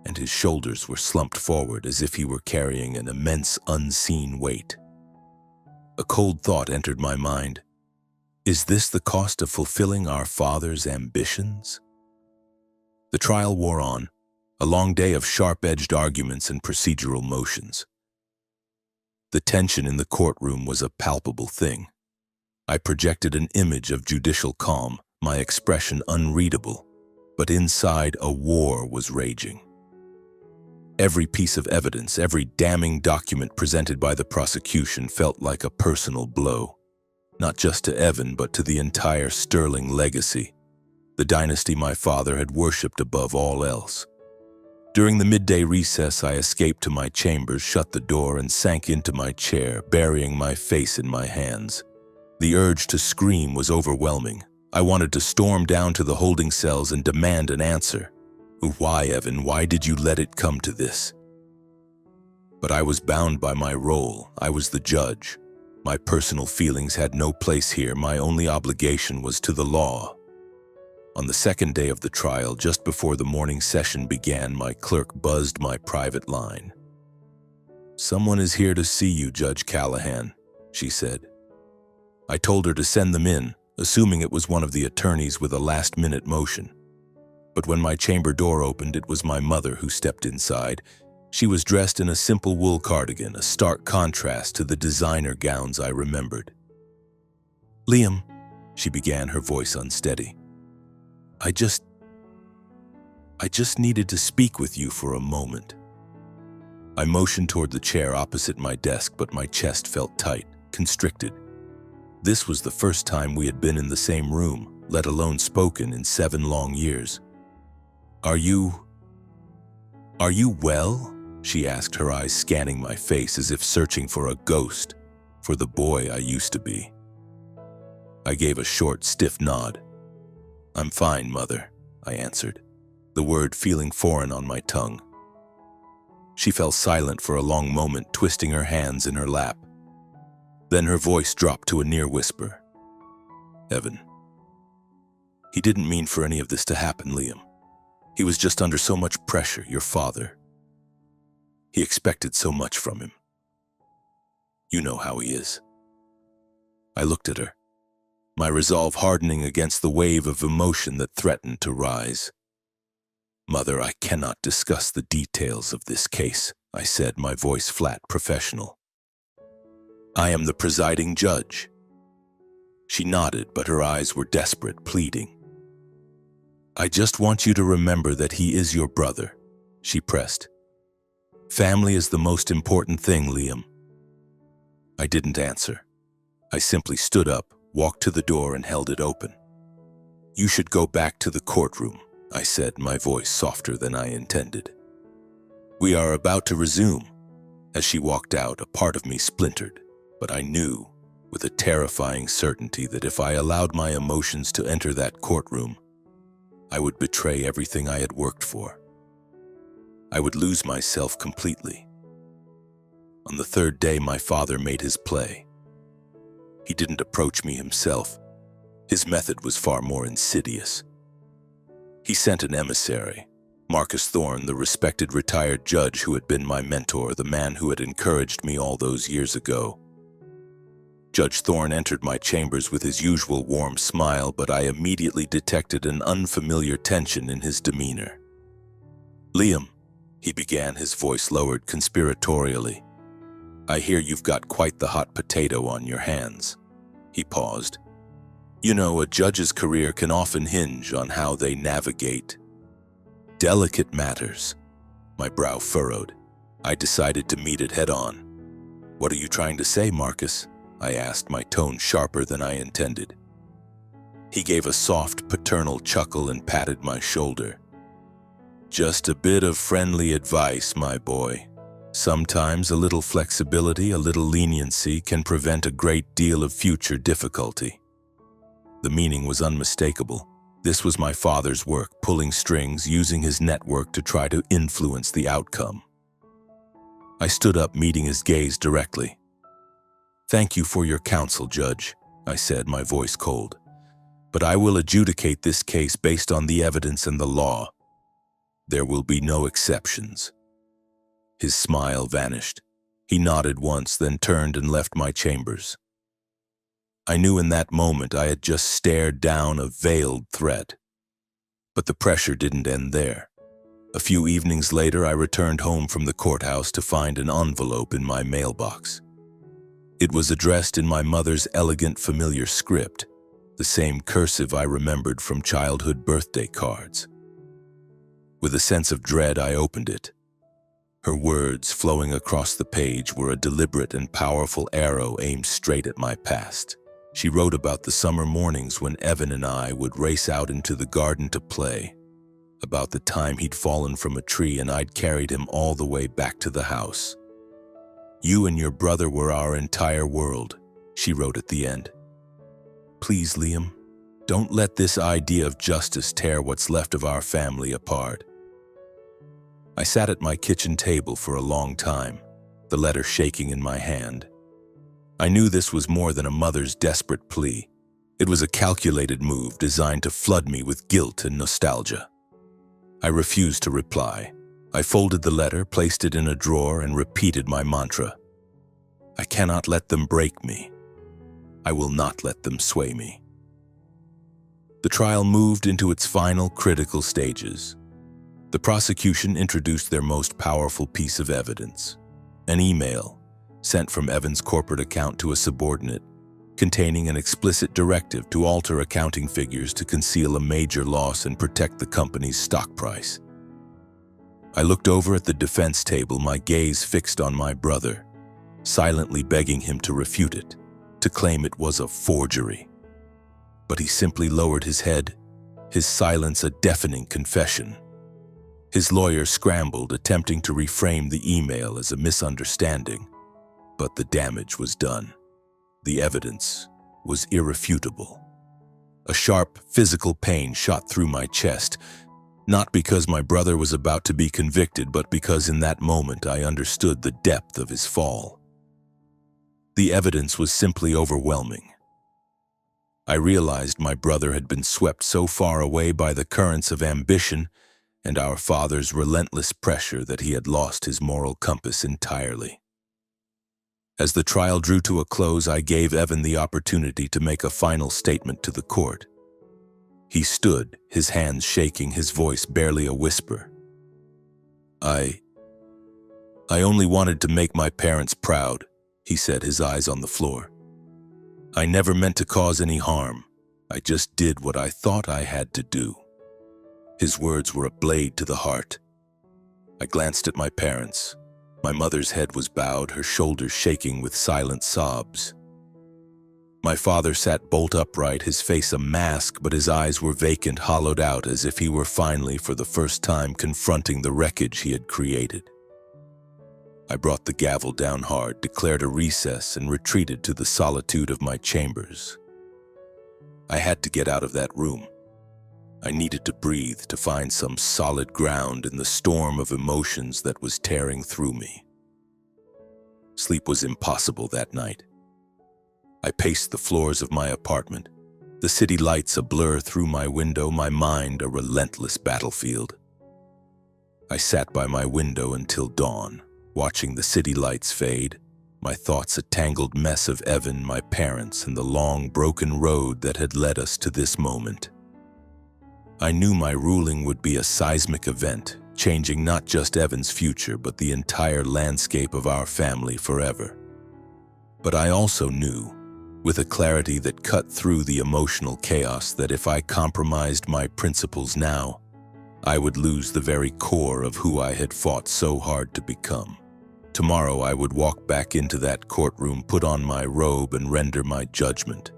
and his shoulders were slumped forward as if he were carrying an immense, unseen weight. A cold thought entered my mind. Is this the cost of fulfilling our father's ambitions? The trial wore on, a long day of sharp-edged arguments and procedural motions. The tension in the courtroom was a palpable thing. I projected an image of judicial calm, my expression unreadable, but inside a war was raging. Every piece of evidence, every damning document presented by the prosecution felt like a personal blow, not just to Evan, but to the entire Sterling legacy, the dynasty my father had worshipped above all else. During the midday recess, I escaped to my chambers, shut the door, and sank into my chair, burying my face in my hands. The urge to scream was overwhelming. I wanted to storm down to the holding cells and demand an answer. Why, Evan? Why did you let it come to this? But I was bound by my role. I was the judge. My personal feelings had no place here. My only obligation was to the law. On the second day of the trial, just before the morning session began, my clerk buzzed my private line. "Someone is here to see you, Judge Callahan," she said. I told her to send them in, assuming it was one of the attorneys with a last-minute motion. But when my chamber door opened, it was my mother who stepped inside, She was dressed in a simple wool cardigan, a stark contrast to the designer gowns I remembered. "Liam," she began, her voice unsteady. I just needed to speak with you for a moment." I motioned toward the chair opposite my desk, but my chest felt tight, constricted. This was the first time we had been in the same room, let alone spoken, in 7 long years. Are you well?" she asked, her eyes scanning my face as if searching for a ghost, for the boy I used to be. I gave a short, stiff nod. "I'm fine, Mother," I answered, the word feeling foreign on my tongue. She fell silent for a long moment, twisting her hands in her lap. Then her voice dropped to a near whisper. "Evan, he didn't mean for any of this to happen, Liam. He was just under so much pressure, your father. He expected so much from him. You know how he is." I looked at her, my resolve hardening against the wave of emotion that threatened to rise. "Mother, I cannot discuss the details of this case," I said, my voice flat, professional. "I am the presiding judge." She nodded, but her eyes were desperate, pleading. "I just want you to remember that he is your brother," she pressed. "Family is the most important thing, Liam." I didn't answer. I simply stood up, walked to the door, and held it open. "You should go back to the courtroom," I said, my voice softer than I intended. "We are about to resume." As she walked out, a part of me splintered, but I knew, with a terrifying certainty, that if I allowed my emotions to enter that courtroom, I would betray everything I had worked for. I would lose myself completely. On the 3rd day, my father made his play. He didn't approach me himself. His method was far more insidious. He sent an emissary, Marcus Thorne, the respected retired judge who had been my mentor, the man who had encouraged me all those years ago. Judge Thorne entered my chambers with his usual warm smile, but I immediately detected an unfamiliar tension in his demeanor. "Liam," he began, his voice lowered conspiratorially, "I hear you've got quite the hot potato on your hands." He paused. "You know, a judge's career can often hinge on how they navigate delicate matters." My brow furrowed. I decided to meet it head on. "What are you trying to say, Marcus?" I asked, my tone sharper than I intended. He gave a soft, paternal chuckle and patted my shoulder. "Just a bit of friendly advice, my boy. Sometimes a little flexibility, a little leniency can prevent a great deal of future difficulty." The meaning was unmistakable. This was my father's work, pulling strings, using his network to try to influence the outcome. I stood up, meeting his gaze directly. "Thank you for your counsel, Judge," I said, my voice cold. "But I will adjudicate this case based on the evidence and the law. There will be no exceptions." His smile vanished. He nodded once, then turned and left my chambers. I knew in that moment I had just stared down a veiled threat. But the pressure didn't end there. A few evenings later, I returned home from the courthouse to find an envelope in my mailbox. It was addressed in my mother's elegant, familiar script, the same cursive I remembered from childhood birthday cards. With a sense of dread, I opened it. Her words flowing across the page were a deliberate and powerful arrow aimed straight at my past. She wrote about the summer mornings when Evan and I would race out into the garden to play, about the time he'd fallen from a tree and I'd carried him all the way back to the house. "You and your brother were our entire world," she wrote at the end. "Please, Liam, don't let this idea of justice tear what's left of our family apart." I sat at my kitchen table for a long time, the letter shaking in my hand. I knew this was more than a mother's desperate plea. It was a calculated move designed to flood me with guilt and nostalgia. I refused to reply. I folded the letter, placed it in a drawer, and repeated my mantra. I cannot let them break me. I will not let them sway me. The trial moved into its final critical stages. The prosecution introduced their most powerful piece of evidence, an email sent from Evan's corporate account to a subordinate, containing an explicit directive to alter accounting figures to conceal a major loss and protect the company's stock price. I looked over at the defense table, my gaze fixed on my brother, silently begging him to refute it, to claim it was a forgery. But he simply lowered his head, his silence a deafening confession. His lawyer scrambled, attempting to reframe the email as a misunderstanding, but the damage was done. The evidence was irrefutable. A sharp physical pain shot through my chest, not because my brother was about to be convicted, but because in that moment I understood the depth of his fall. The evidence was simply overwhelming. I realized my brother had been swept so far away by the currents of ambition and our father's relentless pressure that he had lost his moral compass entirely. As the trial drew to a close, I gave Evan the opportunity to make a final statement to the court. He stood, his hands shaking, his voice barely a whisper. I only wanted to make my parents proud, he said, his eyes on the floor. I never meant to cause any harm. I just did what I thought I had to do. His words were a blade to the heart. I glanced at my parents. My mother's head was bowed, her shoulders shaking with silent sobs. My father sat bolt upright, his face a mask, but his eyes were vacant, hollowed out, as if he were finally, for the first time, confronting the wreckage he had created. I brought the gavel down hard, declared a recess, and retreated to the solitude of my chambers. I had to get out of that room. I needed to breathe, to find some solid ground in the storm of emotions that was tearing through me. Sleep was impossible that night. I paced the floors of my apartment, the city lights a blur through my window, my mind a relentless battlefield. I sat by my window until dawn, watching the city lights fade, my thoughts a tangled mess of Evan, my parents, and the long, broken road that had led us to this moment. I knew my ruling would be a seismic event, changing not just Evan's future, but the entire landscape of our family forever. But I also knew, with a clarity that cut through the emotional chaos, that if I compromised my principles now, I would lose the very core of who I had fought so hard to become. Tomorrow I would walk back into that courtroom, put on my robe, and render my judgment.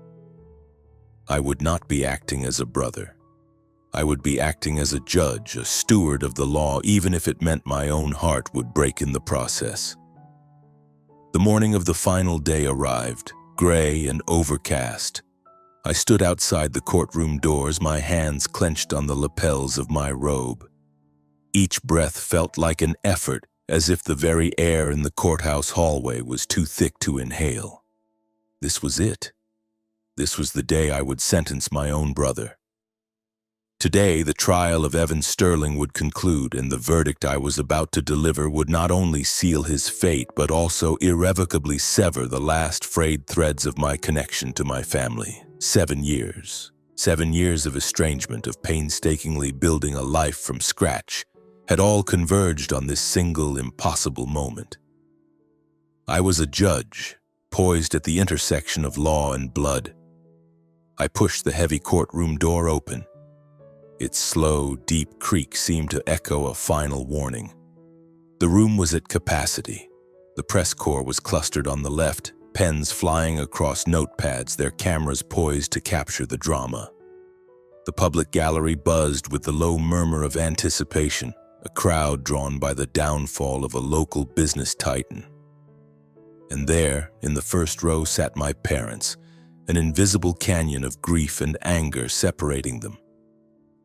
I would not be acting as a brother. I would be acting as a judge, a steward of the law, even if it meant my own heart would break in the process. The morning of the final day arrived, gray and overcast. I stood outside the courtroom doors, my hands clenched on the lapels of my robe. Each breath felt like an effort, as if the very air in the courthouse hallway was too thick to inhale. This was it. This was the day I would sentence my own brother. Today, the trial of Evan Sterling would conclude, and the verdict I was about to deliver would not only seal his fate, but also irrevocably sever the last frayed threads of my connection to my family. 7 years. 7 years of estrangement, of painstakingly building a life from scratch, had all converged on this single, impossible moment. I was a judge, poised at the intersection of law and blood. I pushed the heavy courtroom door open. Its slow, deep creak seemed to echo a final warning. The room was at capacity. The press corps was clustered on the left, pens flying across notepads, their cameras poised to capture the drama. The public gallery buzzed with the low murmur of anticipation, a crowd drawn by the downfall of a local business titan. And there, in the first row, sat my parents, an invisible canyon of grief and anger separating them.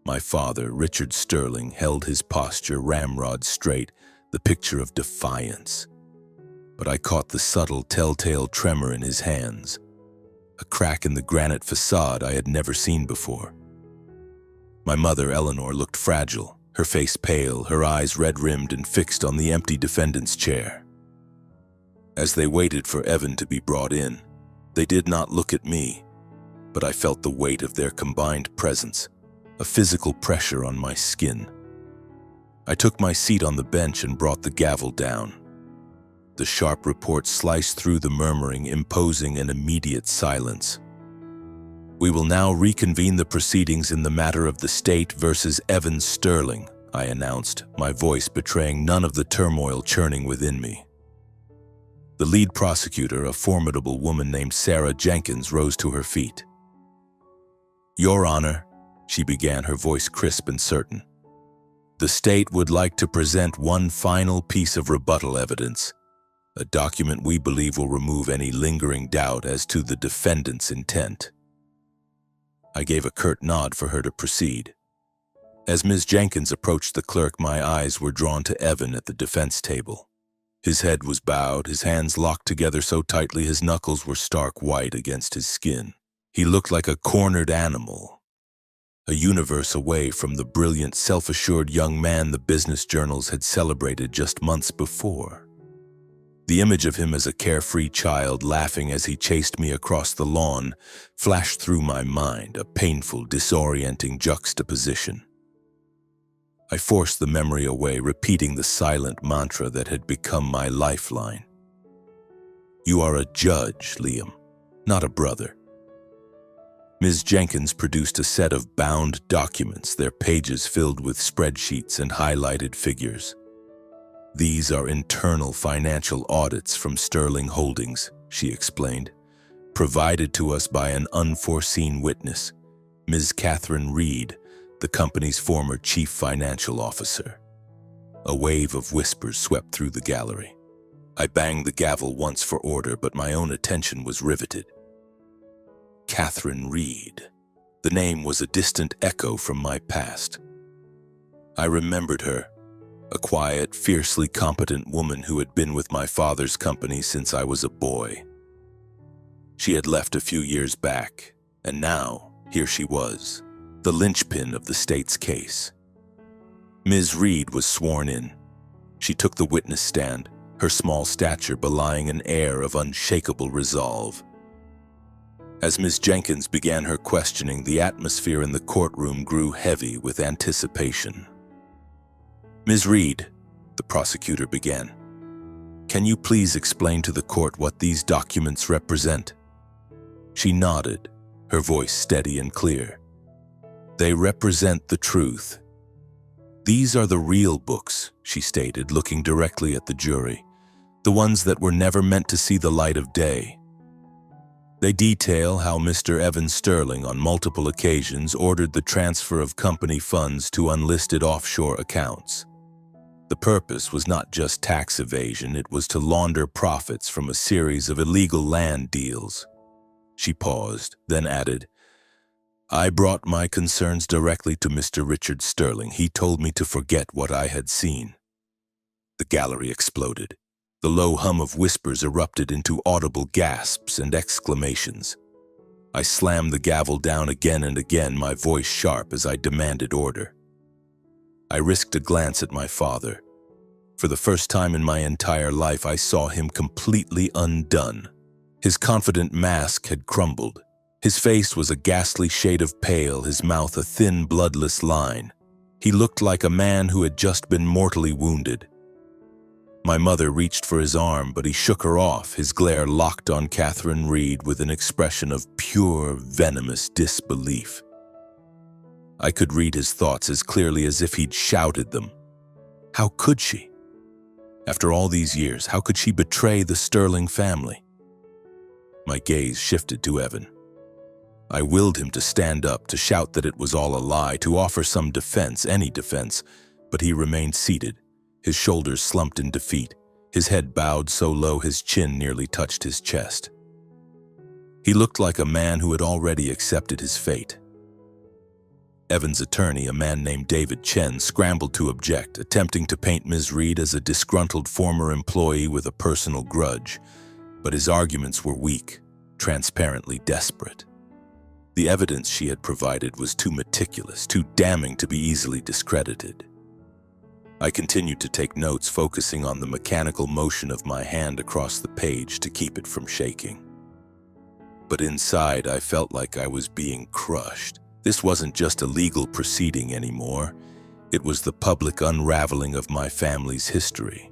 My father, Richard Sterling, held his posture ramrod straight, the picture of defiance. But I caught the subtle, telltale tremor in his hands, a crack in the granite facade I had never seen before. My mother, Eleanor, looked fragile, her face pale, her eyes red-rimmed and fixed on the empty defendant's chair. As they waited for Evan to be brought in, they did not look at me, but I felt the weight of their combined presence, a physical pressure on my skin. I took my seat on the bench and brought the gavel down. The sharp report sliced through the murmuring, imposing an immediate silence. "We will now reconvene the proceedings in the matter of the state versus Evan Sterling," I announced, my voice betraying none of the turmoil churning within me. The lead prosecutor, a formidable woman named Sarah Jenkins, rose to her feet. "Your Honor," she began, her voice crisp and certain, "the state would like to present one final piece of rebuttal evidence, a document we believe will remove any lingering doubt as to the defendant's intent." I gave a curt nod for her to proceed. As Ms. Jenkins approached the clerk, my eyes were drawn to Evan at the defense table. His head was bowed, his hands locked together so tightly his knuckles were stark white against his skin. He looked like a cornered animal, a universe away from the brilliant, self-assured young man the business journals had celebrated just months before. The image of him as a carefree child laughing as he chased me across the lawn flashed through my mind, a painful, disorienting juxtaposition. I forced the memory away, repeating the silent mantra that had become my lifeline. "You are a judge, Liam, not a brother." Ms. Jenkins produced a set of bound documents, their pages filled with spreadsheets and highlighted figures. "These are internal financial audits from Sterling Holdings," she explained, "provided to us by an unforeseen witness, Ms. Catherine Reed, the company's former chief financial officer." A wave of whispers swept through the gallery. I banged the gavel once for order, but my own attention was riveted. Catherine Reed. The name was a distant echo from my past. I remembered her, a quiet, fiercely competent woman who had been with my father's company since I was a boy. She had left a few years back, and now, here she was, the linchpin of the state's case. Ms. Reed was sworn in. She took the witness stand, her small stature belying an air of unshakable resolve. As Ms. Jenkins began her questioning, the atmosphere in the courtroom grew heavy with anticipation. "Ms. Reed," the prosecutor began, "can you please explain to the court what these documents represent?" She nodded, her voice steady and clear. "They represent the truth. These are the real books," she stated, looking directly at the jury, "the ones that were never meant to see the light of day. They detail how Mr. Evan Sterling on multiple occasions ordered the transfer of company funds to unlisted offshore accounts. The purpose was not just tax evasion, it was to launder profits from a series of illegal land deals." She paused, then added, "I brought my concerns directly to Mr. Richard Sterling. He told me to forget what I had seen." The gallery exploded. The low hum of whispers erupted into audible gasps and exclamations. I slammed the gavel down again and again, my voice sharp as I demanded order. I risked a glance at my father. For the first time in my entire life, I saw him completely undone. His confident mask had crumbled. His face was a ghastly shade of pale, his mouth a thin, bloodless line. He looked like a man who had just been mortally wounded. My mother reached for his arm, but he shook her off, his glare locked on Catherine Reed with an expression of pure, venomous disbelief. I could read his thoughts as clearly as if he'd shouted them. How could she? After all these years, how could she betray the Sterling family? My gaze shifted to Evan. I willed him to stand up, to shout that it was all a lie, to offer some defense, any defense, but he remained seated, his shoulders slumped in defeat, his head bowed so low his chin nearly touched his chest. He looked like a man who had already accepted his fate. Evan's attorney, a man named David Chen, scrambled to object, attempting to paint Ms. Reed as a disgruntled former employee with a personal grudge, but his arguments were weak, transparently desperate. The evidence she had provided was too meticulous, too damning to be easily discredited. I continued to take notes, focusing on the mechanical motion of my hand across the page to keep it from shaking. But inside, I felt like I was being crushed. This wasn't just a legal proceeding anymore. It was the public unraveling of my family's history,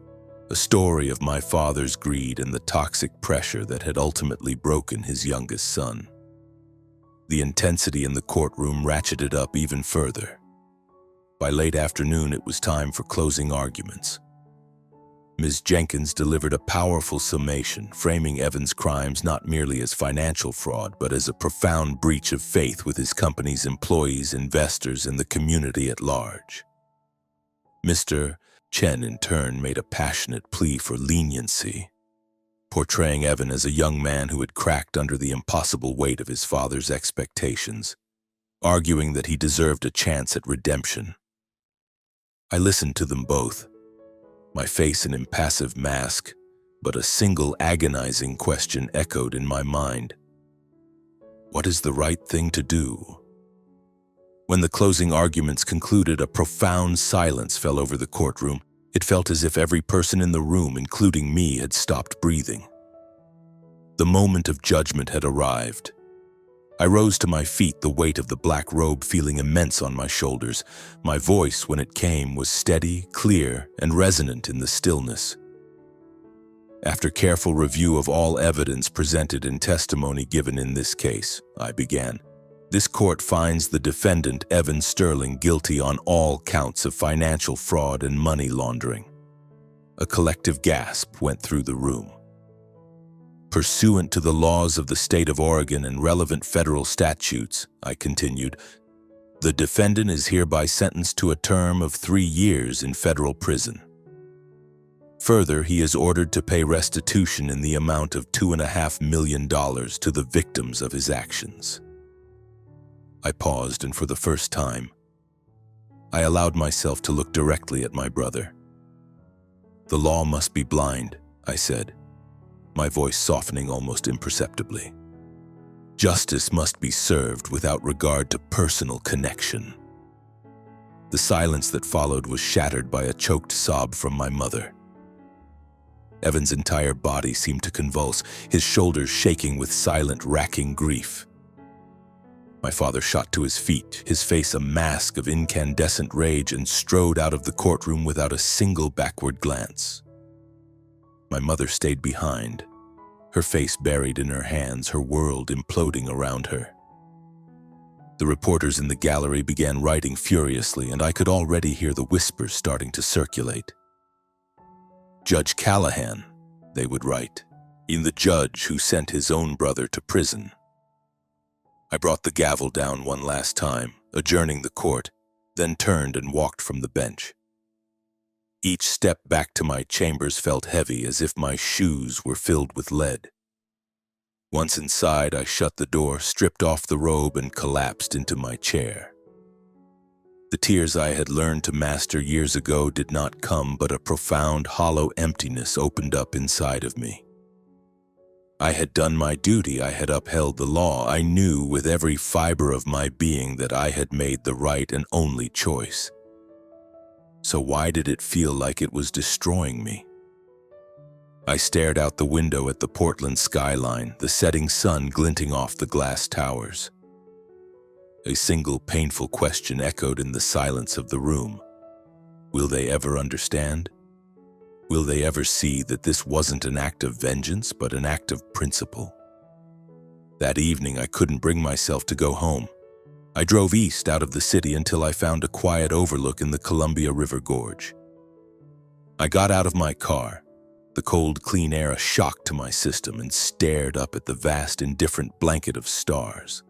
a story of my father's greed and the toxic pressure that had ultimately broken his youngest son. The intensity in the courtroom ratcheted up even further. By late afternoon, it was time for closing arguments. Ms. Jenkins delivered a powerful summation, framing Evan's crimes not merely as financial fraud, but as a profound breach of faith with his company's employees, investors, and the community at large. Mr. Chen, in turn, made a passionate plea for leniency, portraying Evan as a young man who had cracked under the impossible weight of his father's expectations, arguing that he deserved a chance at redemption. I listened to them both, my face an impassive mask, but a single agonizing question echoed in my mind. What is the right thing to do? When the closing arguments concluded, a profound silence fell over the courtroom. It felt as if every person in the room, including me, had stopped breathing. The moment of judgment had arrived. I rose to my feet, the weight of the black robe feeling immense on my shoulders. My voice, when it came, was steady, clear, and resonant in the stillness. After careful review of all evidence presented and testimony given in this case, I began. This court finds the defendant, Evan Sterling, guilty on all counts of financial fraud and money laundering. A collective gasp went through the room. Pursuant to the laws of the state of Oregon and relevant federal statutes, I continued, the defendant is hereby sentenced to a term of 3 years in federal prison. Further, he is ordered to pay restitution in the amount of $2.5 million to the victims of his actions. I paused, and for the first time, I allowed myself to look directly at my brother. The law must be blind, I said, my voice softening almost imperceptibly. Justice must be served without regard to personal connection. The silence that followed was shattered by a choked sob from my mother. Evan's entire body seemed to convulse, his shoulders shaking with silent, racking grief. My father shot to his feet, his face a mask of incandescent rage, and strode out of the courtroom without a single backward glance. My mother stayed behind, her face buried in her hands, her world imploding around her. The reporters in the gallery began writing furiously, and I could already hear the whispers starting to circulate. Judge Callahan, they would write, in the judge who sent his own brother to prison. I brought the gavel down one last time, adjourning the court, then turned and walked from the bench. Each step back to my chambers felt heavy, as if my shoes were filled with lead. Once inside, I shut the door, stripped off the robe, and collapsed into my chair. The tears I had learned to master years ago did not come, but a profound, hollow emptiness opened up inside of me. I had done my duty, I had upheld the law. I knew with every fiber of my being that I had made the right and only choice. So why did it feel like it was destroying me? I stared out the window at the Portland skyline, the setting sun glinting off the glass towers. A single painful question echoed in the silence of the room. Will they ever understand? Will they ever see that this wasn't an act of vengeance, but an act of principle? That evening, I couldn't bring myself to go home. I drove east out of the city until I found a quiet overlook in the Columbia River Gorge. I got out of my car, the cold, clean air a shock to my system, and stared up at the vast, indifferent blanket of stars.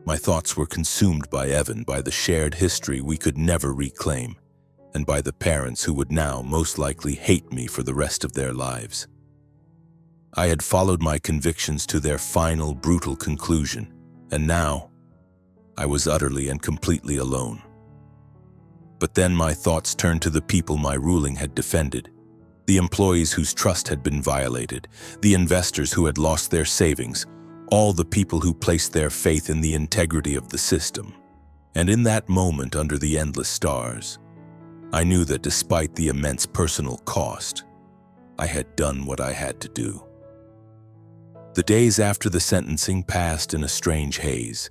My thoughts were consumed by Evan, by the shared history we could never reclaim, and by the parents who would now most likely hate me for the rest of their lives. I had followed my convictions to their final, brutal conclusion, and now I was utterly and completely alone. But then my thoughts turned to the people my ruling had defended, the employees whose trust had been violated, the investors who had lost their savings, all the people who placed their faith in the integrity of the system. And in that moment, under the endless stars, I knew that despite the immense personal cost, I had done what I had to do. The days after the sentencing passed in a strange haze.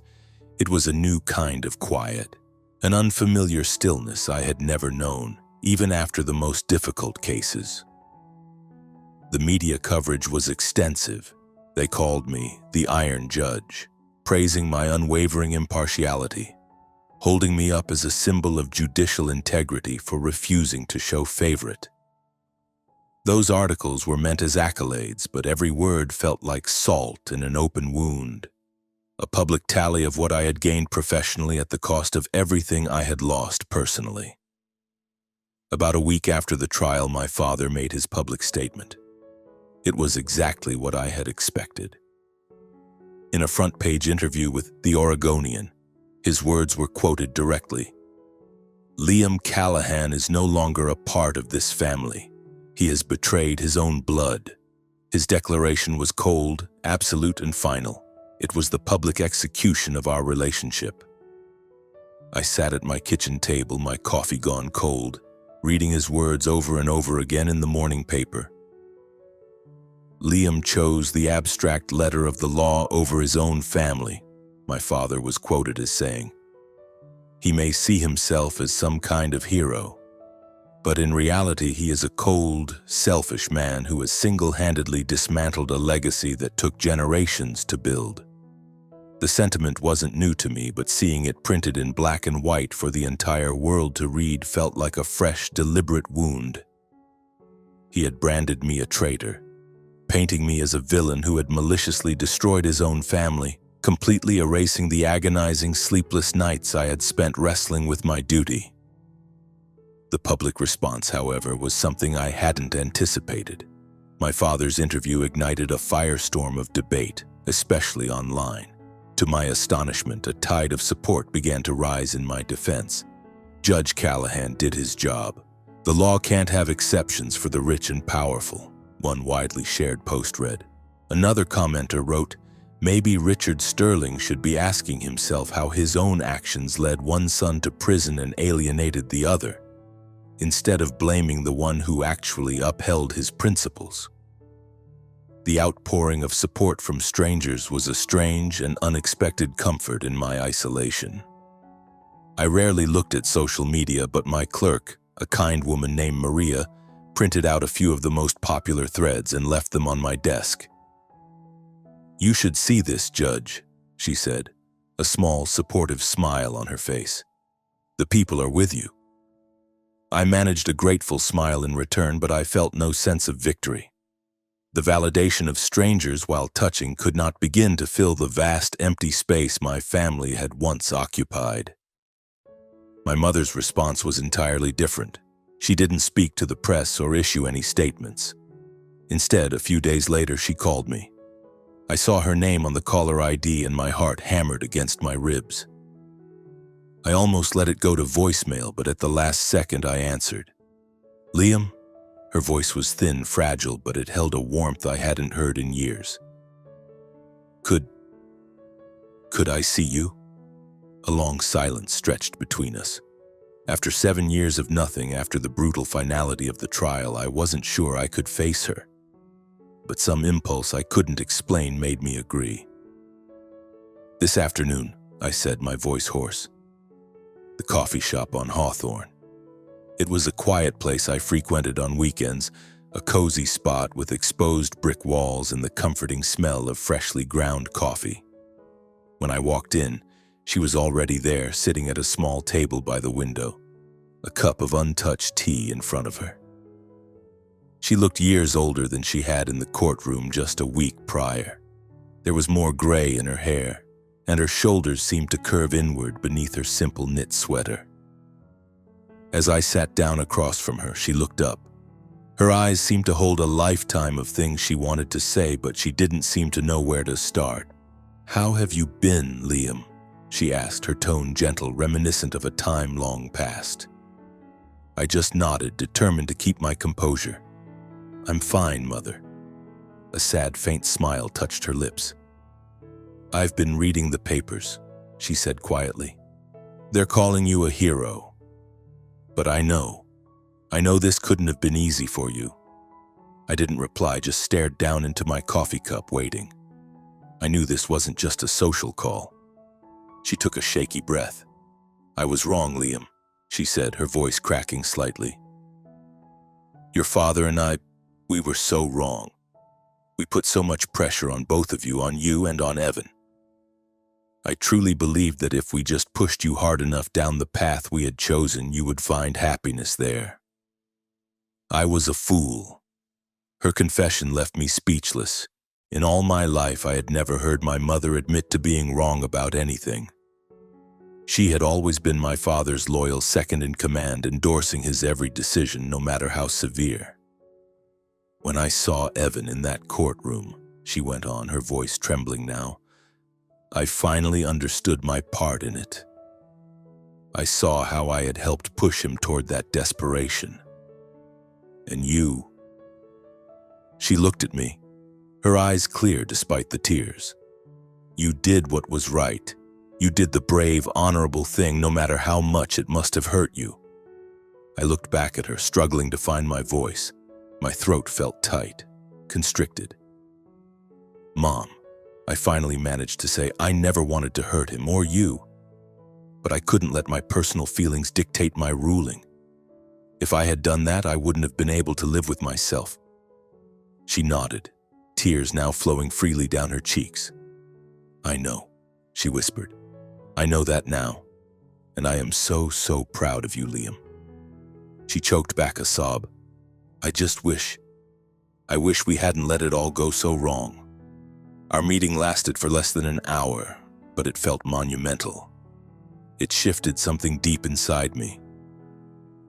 It was a new kind of quiet. An unfamiliar stillness I had never known, even after the most difficult cases. The media coverage was extensive. They called me the Iron Judge, praising my unwavering impartiality, holding me up as a symbol of judicial integrity for refusing to show favorite. Those articles were meant as accolades, but every word felt like salt in an open wound, a public tally of what I had gained professionally at the cost of everything I had lost personally. About a week after the trial, my father made his public statement. It was exactly what I had expected. In a front-page interview with The Oregonian, his words were quoted directly. "Liam Callahan is no longer a part of this family. He has betrayed his own blood." His declaration was cold, absolute, and final. It was the public execution of our relationship. I sat at my kitchen table, my coffee gone cold, reading his words over and over again in the morning paper. Liam chose the abstract letter of the law over his own family, my father was quoted as saying. He may see himself as some kind of hero, but in reality he is a cold, selfish man who has single-handedly dismantled a legacy that took generations to build. The sentiment wasn't new to me, but seeing it printed in black and white for the entire world to read felt like a fresh, deliberate wound. He had branded me a traitor, painting me as a villain who had maliciously destroyed his own family, completely erasing the agonizing, sleepless nights I had spent wrestling with my duty. The public response, however, was something I hadn't anticipated. My father's interview ignited a firestorm of debate, especially online. To my astonishment, a tide of support began to rise in my defense. Judge Callahan did his job. The law can't have exceptions for the rich and powerful, one widely shared post read. Another commenter wrote, "Maybe Richard Sterling should be asking himself how his own actions led one son to prison and alienated the other, instead of blaming the one who actually upheld his principles." The outpouring of support from strangers was a strange and unexpected comfort in my isolation. I rarely looked at social media, but my clerk, a kind woman named Maria, printed out a few of the most popular threads and left them on my desk. "You should see this, Judge," she said, a small, supportive smile on her face. "The people are with you." I managed a grateful smile in return, but I felt no sense of victory. The validation of strangers, while touching, could not begin to fill the vast, empty space my family had once occupied. My mother's response was entirely different. She didn't speak to the press or issue any statements. Instead, a few days later, she called me. I saw her name on the caller ID and my heart hammered against my ribs. I almost let it go to voicemail, but at the last second I answered. "Liam?" Her voice was thin, fragile, but it held a warmth I hadn't heard in years. Could I see you?" A long silence stretched between us. After 7 years of nothing, after the brutal finality of the trial, I wasn't sure I could face her. But some impulse I couldn't explain made me agree. "This afternoon," I said, my voice hoarse. "The coffee shop on Hawthorne." It was a quiet place I frequented on weekends, a cozy spot with exposed brick walls and the comforting smell of freshly ground coffee. When I walked in, she was already there, sitting at a small table by the window, a cup of untouched tea in front of her. She looked years older than she had in the courtroom just a week prior. There was more gray in her hair, and her shoulders seemed to curve inward beneath her simple knit sweater. As I sat down across from her, she looked up. Her eyes seemed to hold a lifetime of things she wanted to say, but she didn't seem to know where to start. "How have you been, Liam?" she asked, her tone gentle, reminiscent of a time long past. I just nodded, determined to keep my composure. "I'm fine, Mother." A sad, faint smile touched her lips. "I've been reading the papers," she said quietly. "They're calling you a hero. But I know this couldn't have been easy for you." I didn't reply, just stared down into my coffee cup, waiting. I knew this wasn't just a social call. She took a shaky breath. "I was wrong, Liam," she said, her voice cracking slightly. "Your father and I, we were so wrong. We put so much pressure on both of you, on you and on Evan. I truly believed that if we just pushed you hard enough down the path we had chosen, you would find happiness there. I was a fool." Her confession left me speechless. In all my life, I had never heard my mother admit to being wrong about anything. She had always been my father's loyal second-in-command, endorsing his every decision, no matter how severe. "When I saw Evan in that courtroom," she went on, her voice trembling now, "I finally understood my part in it. I saw how I had helped push him toward that desperation. And you..." She looked at me, her eyes clear despite the tears. "You did what was right. You did the brave, honorable thing, no matter how much it must have hurt you." I looked back at her, struggling to find my voice. My throat felt tight, constricted. "Mom," I finally managed to say, "I never wanted to hurt him or you. But I couldn't let my personal feelings dictate my ruling. If I had done that, I wouldn't have been able to live with myself." She nodded, tears now flowing freely down her cheeks. "I know," she whispered. "I know that now. And I am so, so proud of you, Liam." She choked back a sob. I wish we hadn't let it all go so wrong." Our meeting lasted for less than an hour, but it felt monumental. It shifted something deep inside me.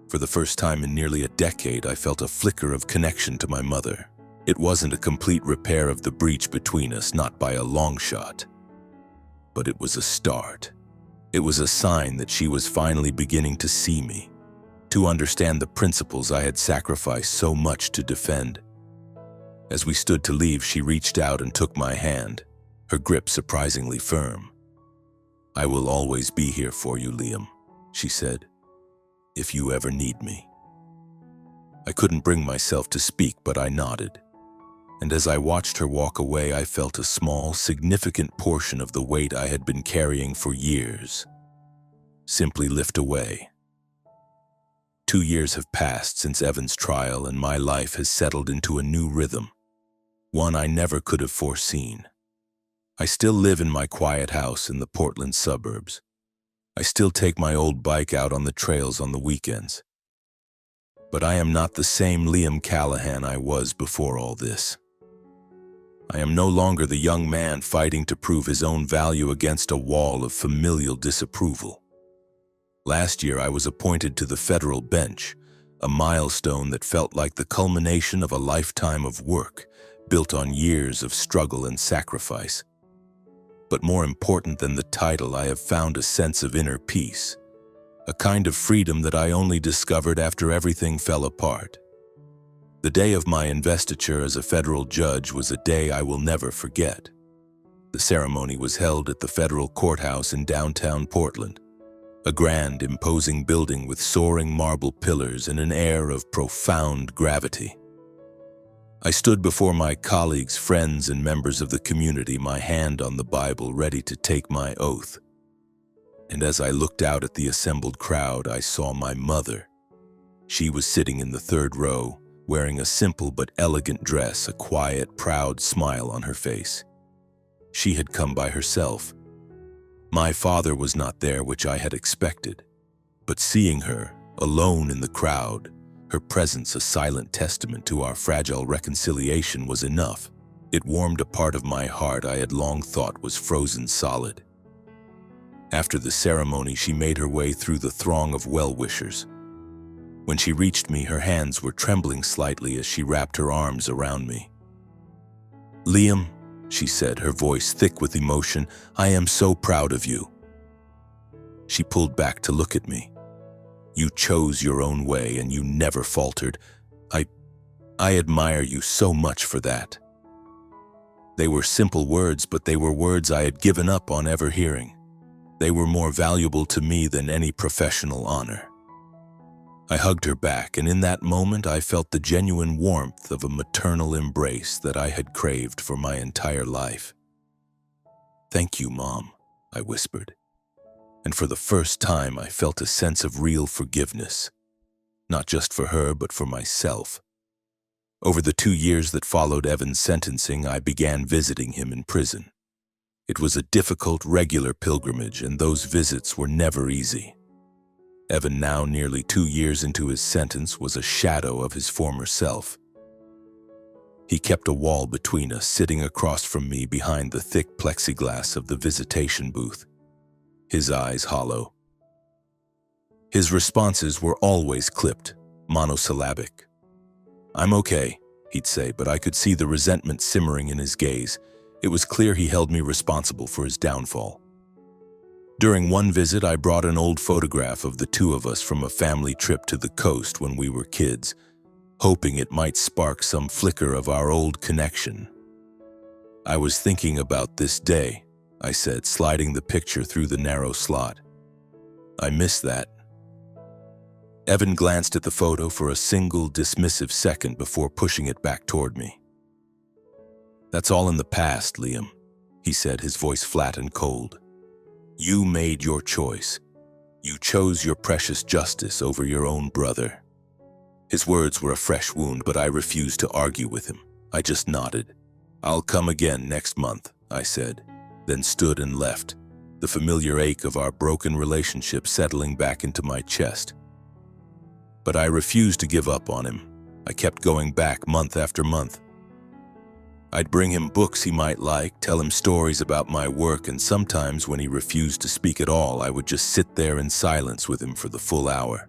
For the first time in nearly a decade, I felt a flicker of connection to my mother. It wasn't a complete repair of the breach between us, not by a long shot. But it was a start. It was a sign that she was finally beginning to see me, to understand the principles I had sacrificed so much to defend. As we stood to leave, she reached out and took my hand, her grip surprisingly firm. "I will always be here for you, Liam," she said, "if you ever need me." I couldn't bring myself to speak, but I nodded. And as I watched her walk away, I felt a small, significant portion of the weight I had been carrying for years simply lift away. 2 years have passed since Evan's trial, and my life has settled into a new rhythm, one I never could have foreseen. I still live in my quiet house in the Portland suburbs. I still take my old bike out on the trails on the weekends. But I am not the same Liam Callahan I was before all this. I am no longer the young man fighting to prove his own value against a wall of familial disapproval. Last year, I was appointed to the federal bench, a milestone that felt like the culmination of a lifetime of work, built on years of struggle and sacrifice. But more important than the title, I have found a sense of inner peace, a kind of freedom that I only discovered after everything fell apart. The day of my investiture as a federal judge was a day I will never forget. The ceremony was held at the federal courthouse in downtown Portland, a grand, imposing building with soaring marble pillars and an air of profound gravity. I stood before my colleagues, friends, and members of the community, my hand on the Bible, ready to take my oath. And as I looked out at the assembled crowd, I saw my mother. She was sitting in the third row, wearing a simple but elegant dress, a quiet, proud smile on her face. She had come by herself. My father was not there, which I had expected. But seeing her, alone in the crowd, her presence a silent testament to our fragile reconciliation, was enough. It warmed a part of my heart I had long thought was frozen solid. After the ceremony, she made her way through the throng of well-wishers. When she reached me, her hands were trembling slightly as she wrapped her arms around me. "Liam," she said, her voice thick with emotion, "I am so proud of you." She pulled back to look at me. "You chose your own way and you never faltered. I admire you so much for that." They were simple words, but they were words I had given up on ever hearing. They were more valuable to me than any professional honor. I hugged her back, and in that moment I felt the genuine warmth of a maternal embrace that I had craved for my entire life. "Thank you, Mom," I whispered. and for the first time I felt a sense of real forgiveness, not just for her but for myself. Over the 2 years that followed Evan's sentencing, I began visiting him in prison. It was a difficult, regular pilgrimage, and those visits were never easy. Evan, now nearly 2 years into his sentence, was a shadow of his former self. He kept a wall between us, sitting across from me behind the thick plexiglass of the visitation booth, his eyes hollow. His responses were always clipped, monosyllabic. "I'm okay," he'd say, but I could see the resentment simmering in his gaze. It was clear he held me responsible for his downfall. During one visit, I brought an old photograph of the two of us from a family trip to the coast when we were kids, hoping it might spark some flicker of our old connection. "I was thinking about this day," I said, sliding the picture through the narrow slot. "I miss that." Evan glanced at the photo for a single dismissive second before pushing it back toward me. "That's all in the past, Liam," he said, his voice flat and cold. "You made your choice. You chose your precious justice over your own brother." His words were a fresh wound, but I refused to argue with him. I just nodded. "I'll come again next month," I said, then stood and left, the familiar ache of our broken relationship settling back into my chest. But I refused to give up on him. I kept going back month after month. I'd bring him books he might like, tell him stories about my work, and sometimes when he refused to speak at all, I would just sit there in silence with him for the full hour,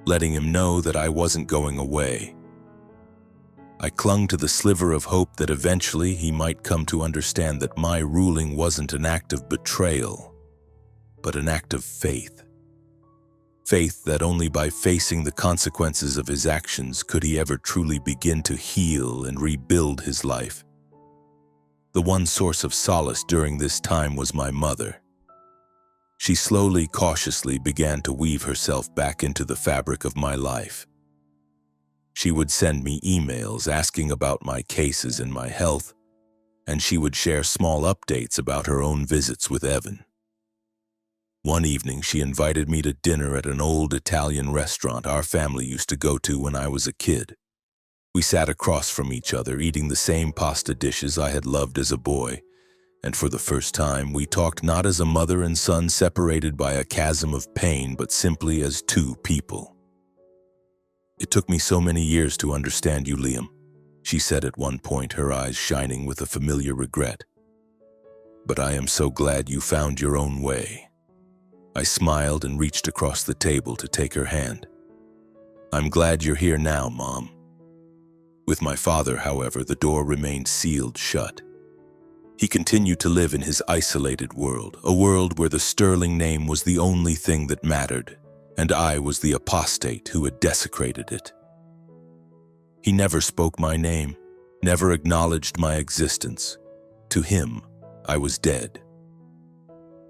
letting him know that I wasn't going away. I clung to the sliver of hope that eventually he might come to understand that my ruling wasn't an act of betrayal, but an act of faith. Faith that only by facing the consequences of his actions could he ever truly begin to heal and rebuild his life. The one source of solace during this time was my mother. She slowly, cautiously began to weave herself back into the fabric of my life. She would send me emails asking about my cases and my health, and she would share small updates about her own visits with Evan. One evening, she invited me to dinner at an old Italian restaurant our family used to go to when I was a kid. We sat across from each other, eating the same pasta dishes I had loved as a boy, and for the first time, we talked not as a mother and son separated by a chasm of pain, but simply as two people. "It took me so many years to understand you, Liam," she said at one point, her eyes shining with a familiar regret. "But I am so glad you found your own way." I smiled and reached across the table to take her hand. "I'm glad you're here now, Mom." With my father, however, the door remained sealed shut. He continued to live in his isolated world, a world where the sterling name was the only thing that mattered, and I was the apostate who had desecrated it. He never spoke my name, never acknowledged my existence. To him, I was dead.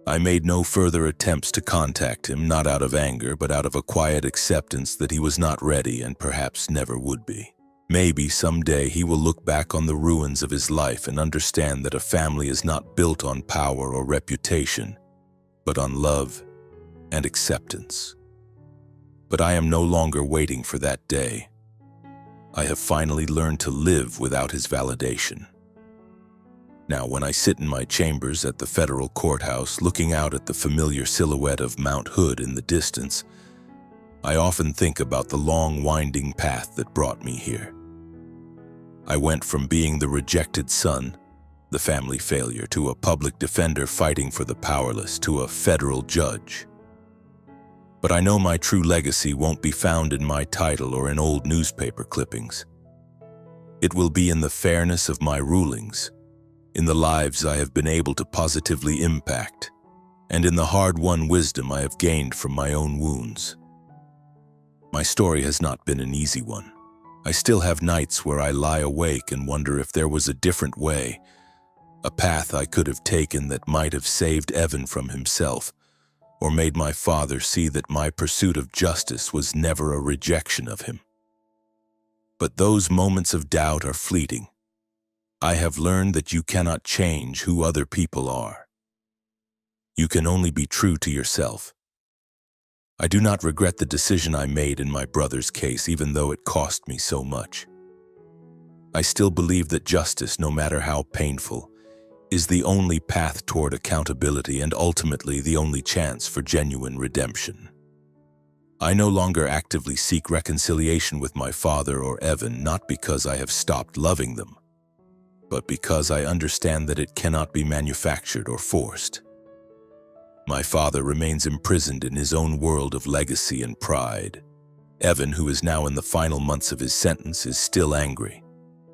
I made no further attempts to contact him, not out of anger, but out of a quiet acceptance that he was not ready and perhaps never would be. Maybe someday he will look back on the ruins of his life and understand that a family is not built on power or reputation, but on love and acceptance. But I am no longer waiting for that day. I have finally learned to live without his validation. Now, when I sit in my chambers at the federal courthouse, looking out at the familiar silhouette of Mount Hood in the distance, I often think about the long, winding path that brought me here. I went from being the rejected son, the family failure, to a public defender fighting for the powerless, to a federal judge. But I know my true legacy won't be found in my title or in old newspaper clippings. It will be in the fairness of my rulings, in the lives I have been able to positively impact, and in the hard-won wisdom I have gained from my own wounds. My story has not been an easy one. I still have nights where I lie awake and wonder if there was a different way, a path I could have taken that might have saved Evan from himself, or made my father see that my pursuit of justice was never a rejection of him. But those moments of doubt are fleeting. I have learned that you cannot change who other people are. You can only be true to yourself. I do not regret the decision I made in my brother's case, even though it cost me so much. I still believe that justice, no matter how painful, is the only path toward accountability and ultimately the only chance for genuine redemption. I no longer actively seek reconciliation with my father or Evan, not because I have stopped loving them, but because I understand that it cannot be manufactured or forced. My father remains imprisoned in his own world of legacy and pride. Evan, who is now in the final months of his sentence, is still angry.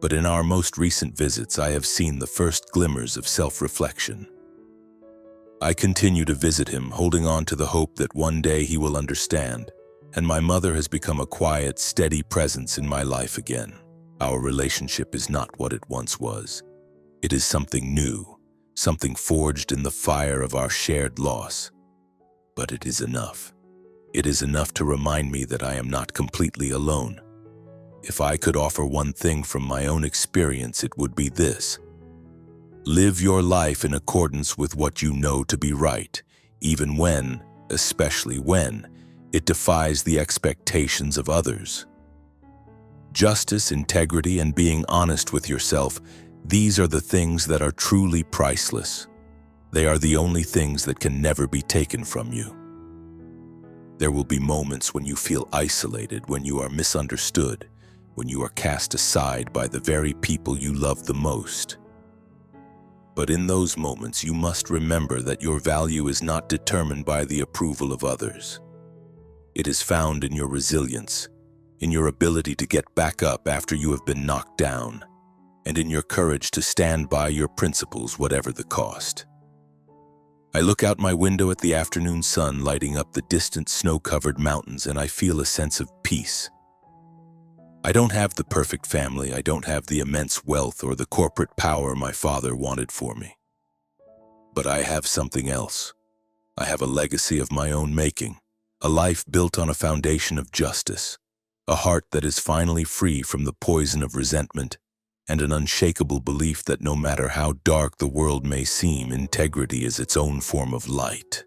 But in our most recent visits, I have seen the first glimmers of self-reflection. I continue to visit him, holding on to the hope that one day he will understand, and my mother has become a quiet, steady presence in my life again. Our relationship is not what it once was. It is something new, something forged in the fire of our shared loss. But it is enough. It is enough to remind me that I am not completely alone. If I could offer one thing from my own experience, it would be this. Live your life in accordance with what you know to be right, even when, especially when, it defies the expectations of others. Justice, integrity, and being honest with yourself, these are the things that are truly priceless. They are the only things that can never be taken from you. There will be moments when you feel isolated, when you are misunderstood, when you are cast aside by the very people you love the most. But in those moments, you must remember that your value is not determined by the approval of others. It is found in your resilience, in your ability to get back up after you have been knocked down, and in your courage to stand by your principles, whatever the cost. I look out my window at the afternoon sun lighting up the distant snow-covered mountains, and I feel a sense of peace. I don't have the perfect family, I don't have the immense wealth or the corporate power my father wanted for me. But I have something else. I have a legacy of my own making, a life built on a foundation of justice, a heart that is finally free from the poison of resentment, and an unshakable belief that no matter how dark the world may seem, integrity is its own form of light.